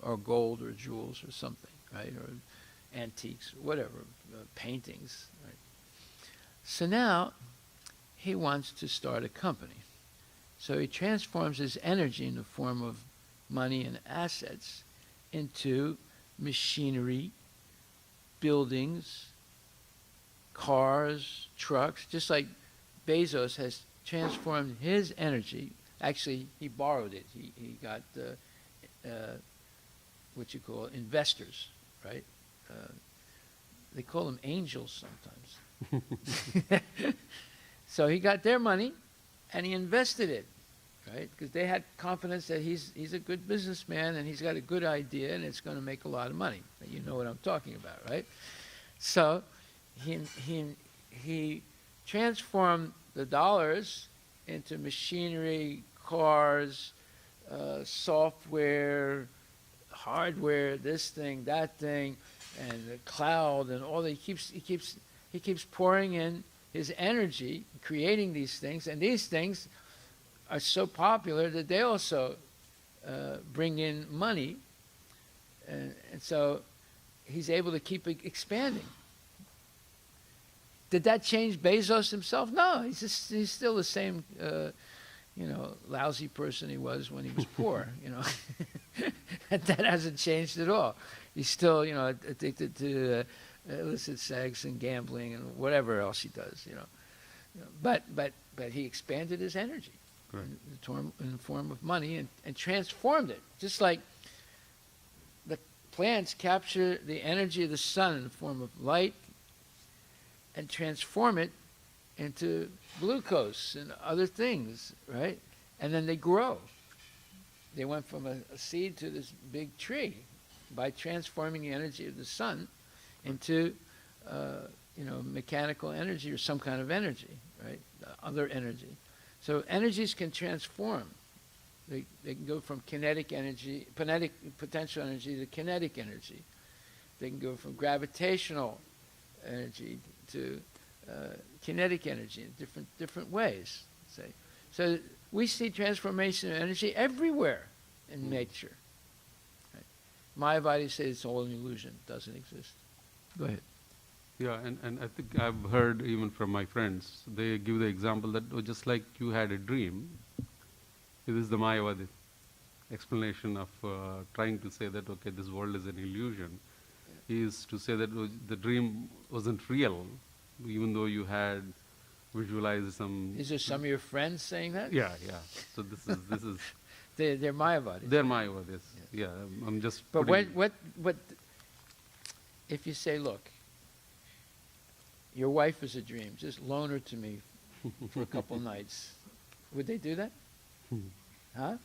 or gold, or jewels, or something, right? Or antiques, whatever, paintings, right? So now he wants to start a company. So he transforms his energy in the form of money and assets into machinery, buildings, cars, trucks, just like Bezos has transformed his energy. Actually, he borrowed it. He got what you call investors, right? They call them angels sometimes. So he got their money and he invested it, right? Because they had confidence that he's a good businessman and he's got a good idea and it's going to make a lot of money. You know what I'm talking about, right? So he transformed the dollars into machinery, cars, software, hardware, this thing, that thing, and the cloud, and all that. He keeps pouring in his energy, creating these things, and these things are so popular that they also bring in money, and so he's able to keep expanding. did that change Bezos himself? No, he's still the same, lousy person he was when he was poor. That hasn't changed at all. He's still, addicted to illicit sex and gambling and whatever else he does. But he expanded his energy in the form of money and transformed it, just like the plants capture the energy of the sun in the form of light and transform it into glucose and other things, right? And then they grow. They went from a seed to this big tree by transforming the energy of the sun into, mechanical energy or some kind of energy, right? Other energy. So energies can transform. They can go from kinetic energy, potential energy to kinetic energy. They can go from gravitational energy to kinetic energy in different ways. Say, so we see transformation of energy everywhere in nature. Right? Mayavadi says it's all an illusion; doesn't exist. Go ahead. Yeah, and I think I've heard even from my friends, they give the example that just like you had a dream. This is the Mayavadi explanation of trying to say that okay, this world is an illusion. Is to say that the dream wasn't real, even though you had visualized some. Is there some of your friends saying that? Yeah. So this is. They're Mayavadis. They're Mayavadis. Yeah, I'm just. But what if you say, look, your wife is a dream, just loan her to me for a couple nights, would they do that? Huh?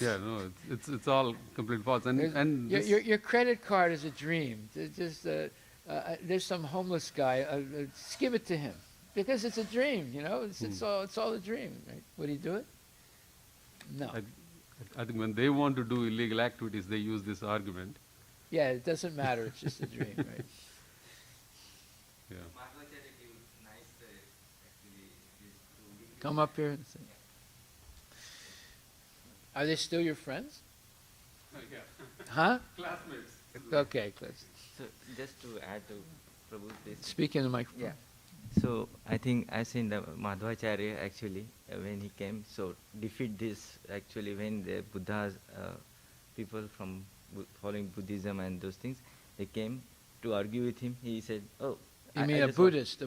Yeah, no, it's all complete false. And your credit card is a dream. There's some homeless guy. Just give it to him because it's a dream. It's all a dream. Right? Would he do it? No. I think when they want to do illegal activities, they use this argument. Yeah, it doesn't matter. It's just a dream, right? Yeah. Come up here and say. Are they still your friends? Yeah. Huh? Classmates. Okay, Cliff. So just to add to Prabhu's this. Speak in the microphone. Yeah. So I think I've seen the Madhvacharya actually when he came. So defeat this actually when the Buddha's people from following Buddhism and those things, they came to argue with him. He said, "Oh, you mean a Buddhist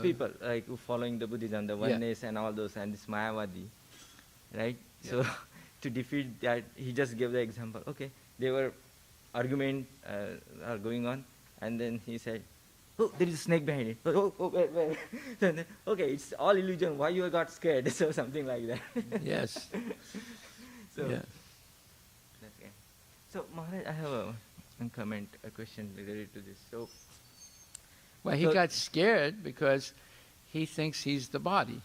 people like who following the Buddhism, the oneness and all those, and this Mayavadi, right?" Yeah. So to defeat that, he just gave the example. Okay, they were argument are going on, and then he said, "Oh, there is a snake behind it. Wait. Then, okay, it's all illusion. Why you got scared?" So something like that. Yes. So yeah. That's it. So Maharaj, I have a question related to this. So. Well, he got scared because he thinks he's the body.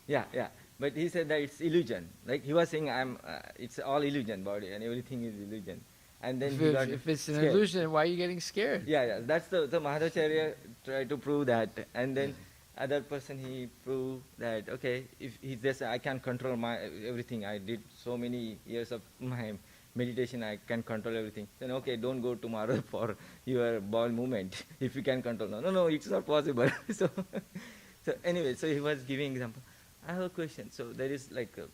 Yeah. But he said that it's illusion. Like he was saying, it's all illusion, body, and everything is illusion. And then if it's an illusion, why are you getting scared? Yeah. That's the Madhvacharya tried to prove that, and then other person he proved that okay, if he says I can control my everything. I did so many years of my meditation, I can control everything. Then okay, don't go tomorrow for your bowel movement if you can control. No, it's not possible. So anyway, so he was giving example. I have a question. So there is like a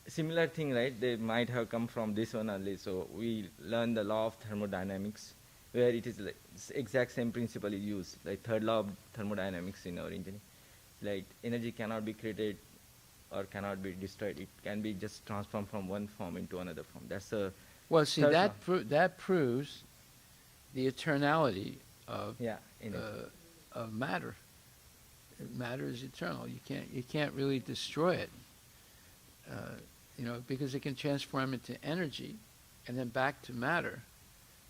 similar thing, right? They might have come from this one only. So we learn the law of thermodynamics, where it is like exact same principle is used, like third law of thermodynamics in our engineering. Like energy cannot be created or cannot be destroyed. It can be just transformed from one form into another form. That's a that proves the eternality of of matter. Matter is eternal. You can't really destroy it. Because it can transform into energy, and then back to matter,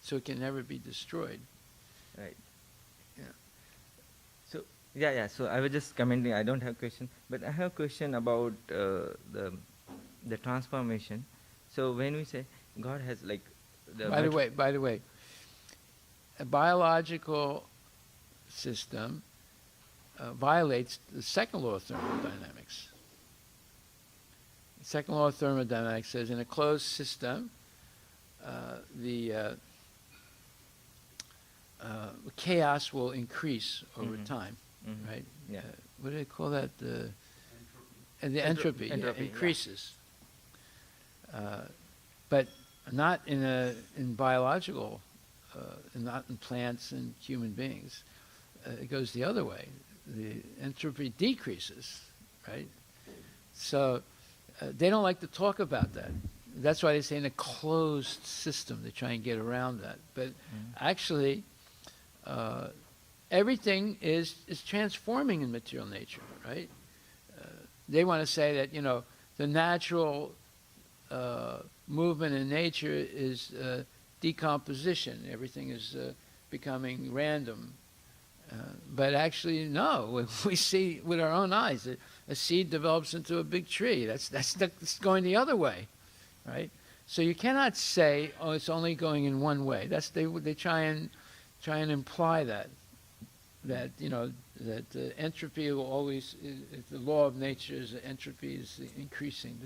so it can never be destroyed. Right. Yeah. So So I was just commenting. I don't have a question, but I have a question about the transformation. So when we say God has like By the way, a biological system violates the second law of thermodynamics. The second law of thermodynamics says in a closed system, the chaos will increase over time, right? Yeah. What do they call that? The Entropy, entropy yeah. increases. But not in biological, not in plants and human beings. It goes the other way. The entropy decreases, right? So they don't like to talk about that. That's why they say in a closed system, they try and get around that. But actually, everything is transforming in material nature, right? They want to say that, the natural movement in nature is decomposition. Everything is becoming random. But actually, no. We see with our own eyes, a seed develops into a big tree. That's going the other way, right? So you cannot say, oh, it's only going in one way. They try and imply that entropy will always, the law of nature is that entropy is increasing.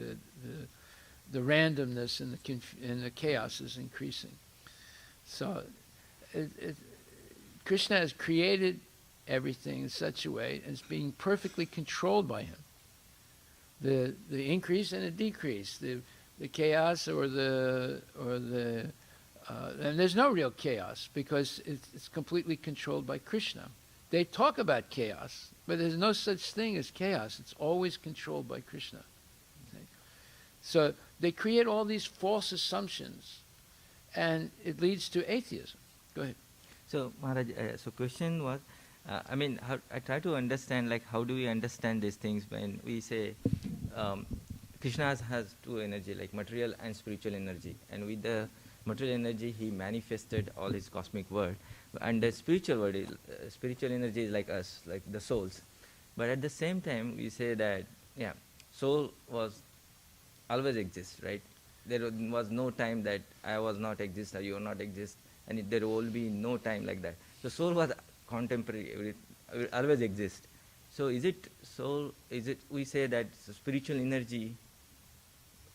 The randomness and the chaos is increasing. So Krishna has created everything in such a way as being perfectly controlled by him. The increase and the decrease, the chaos or the and there's no real chaos because it's completely controlled by Krishna. They talk about chaos, but there's no such thing as chaos. It's always controlled by Krishna. Okay? So they create all these false assumptions, and it leads to atheism. Go ahead. So Maharaj, so question was, I try to understand, how do we understand these things when we say Krishna has two energy, like material and spiritual energy, and with the material energy he manifested all his cosmic world, and the spiritual world, spiritual energy is like us, like the souls. But at the same time, we say that soul was always exists, right? There was no time that I was not exist or you are not exist, and there will be no time like that. So soul was contemporary, always exist. So is it soul? Is it we say that spiritual energy?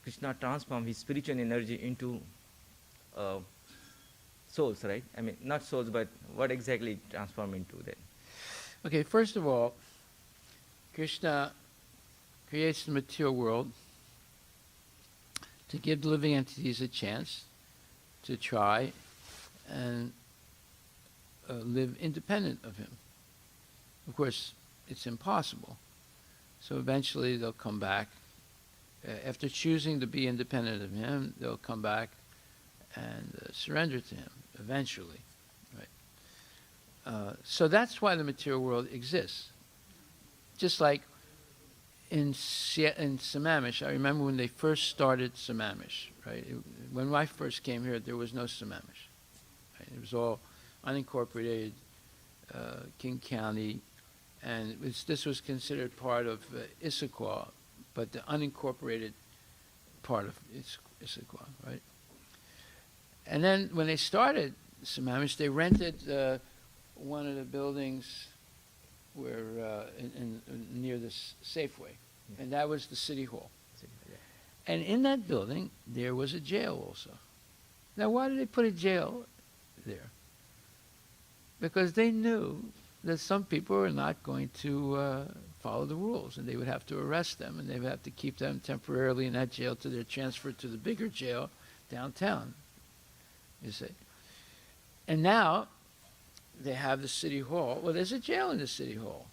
Krishna transformed his spiritual energy into souls, right? Not souls, but what exactly transform into that? Okay, first of all, Krishna creates the material world to give living entities a chance to try and live independent of him. Of course, it's impossible. So eventually they'll come back. After choosing to be independent of him, they'll come back and surrender to him eventually. Right? So that's why the material world exists. Just like in Sammamish, I remember when they first started Sammamish, right? When I first came here, there was no Sammamish. Right? It was all unincorporated King County, and this was considered part of Issaquah, but the unincorporated part of Issaquah, right? And then when they started Sammamish, they rented one of the buildings where near the Safeway, and that was the city hall. And in that building, there was a jail also. Now, why did they put a jail there? Because they knew that some people were not going to follow the rules, and they would have to arrest them, and they would have to keep them temporarily in that jail till they're transferred to the bigger jail downtown, you see. And now they have the city hall. Well, there's a jail in the city hall,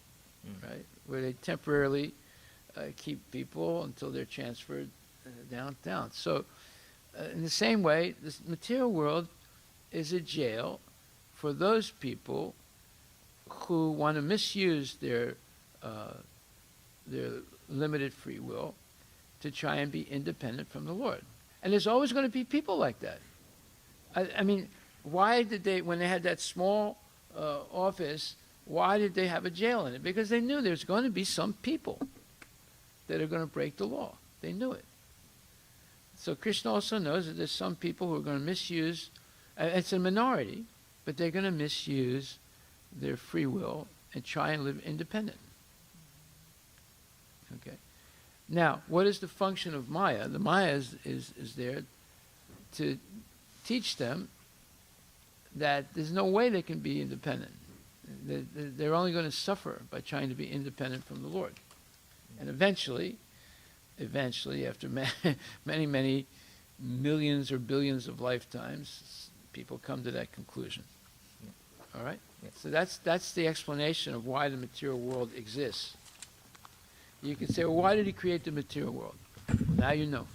right, where they temporarily keep people until they're transferred downtown. So in the same way, this material world is a jail for those people who want to misuse their limited free will to try and be independent from the Lord. And there's always going to be people like that. I mean, why did they, when they had that small office, why did they have a jail in it? Because they knew there's going to be some people that are going to break the law. They knew it. So Krishna also knows that there's some people who are going to misuse, it's a minority, but they're going to misuse their free will and try and live independent. Okay. Now, what is the function of Maya? The Maya is there to teach them that there's no way they can be independent. They're only going to suffer by trying to be independent from the Lord. And eventually, after many, many millions or billions of lifetimes, people come to that conclusion. All right? So that's the explanation of why the material world exists. You can say, well, why did he create the material world? Well, now you know.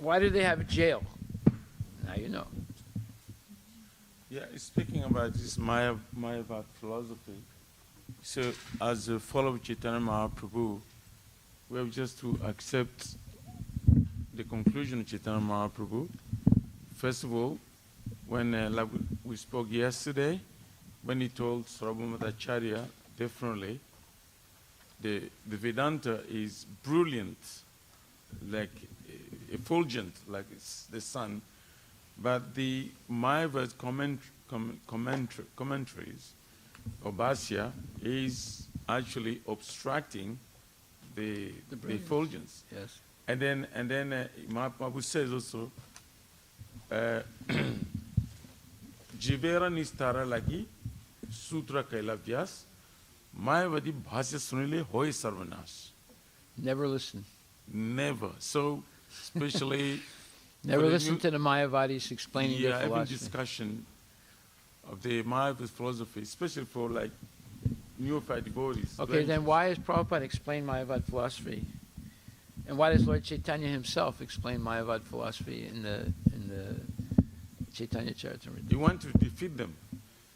Why did they have a jail? Now you know. Yeah, speaking about this Mayavad philosophy, so as a follower of Chaitanya Mahaprabhu, we have just to accept the conclusion of Chaitanya Mahaprabhu. First of all, when like we spoke yesterday, when he told Sarvabhaumacharya differently, the Vedanta is brilliant, like effulgent, like it's the sun, but the Mayavad commentaries or Bhashya is actually obstructing the effulgence. Yes. And then Mahaprabhu says also, Jivera nistara lagi sutra kaila vyas Mayavadi bhasya sunile hoy sarvanash. Never listen. Never. So, especially Never listen to the Mayavadis explaining their every philosophy. discussion of the Mayavad philosophy, especially for like neophyte devotees. Okay, then why has Prabhupada explained Mayavad philosophy? And why does Lord Chaitanya himself explain Mayavad philosophy in the Chaitanya Charitamrita? You want to defeat them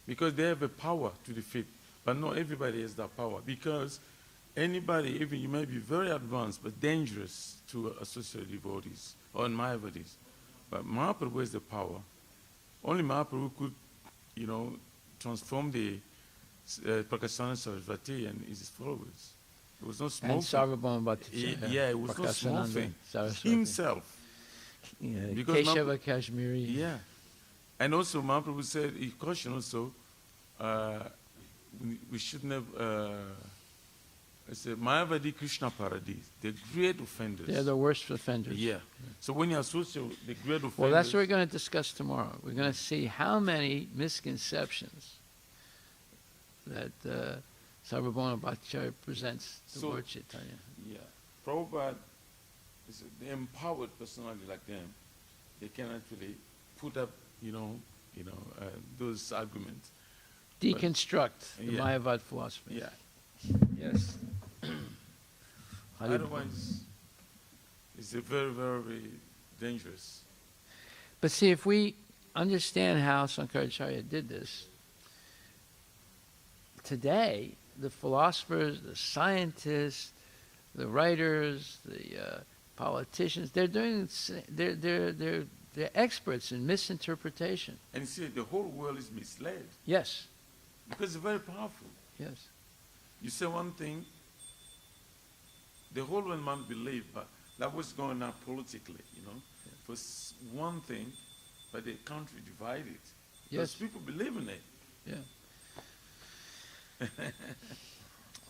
because they have a power to defeat, but not everybody has that power. Because anybody, even you may be very advanced but dangerous to associate devotees or Mayavadis. But Mahaprabhu has the power. Only Mahaprabhu could, transform the Prakasana Sarasvati and his followers. It was no small And thing. Sarvabhaumacharya. Yeah, it was no small thing. Saraswati. Himself. Because Keshava Kashmiri. Yeah. And also Mahaprabhu said, he cautioned also, we shouldn't have, it's a Mayavadi Krishna Paradis. They're great offenders. They're the worst offenders. Yeah. So when you associate with the great offenders... Well, that's what we're going to discuss tomorrow. We're going to see how many misconceptions that Sarvabhaumacharya presents to Lord Chaitanya. Yeah. Prabhupada is the empowered personality like them. They can actually put up, those arguments. Deconstruct the yeah. Mayavad philosophy. Yeah. Yes. Otherwise, it's a very, very dangerous. But see, if we understand how Sankaracharya did this, today, the philosophers, the scientists, the writers, the politicians, they're experts in misinterpretation. And you see, the whole world is misled. Yes. Because it's very powerful. Yes. You say one thing, the whole world might believe, but that was going on politically, For one thing, but the country divided. Because people believe in it. Yeah.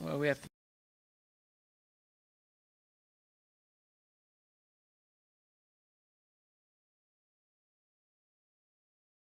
Well, we have to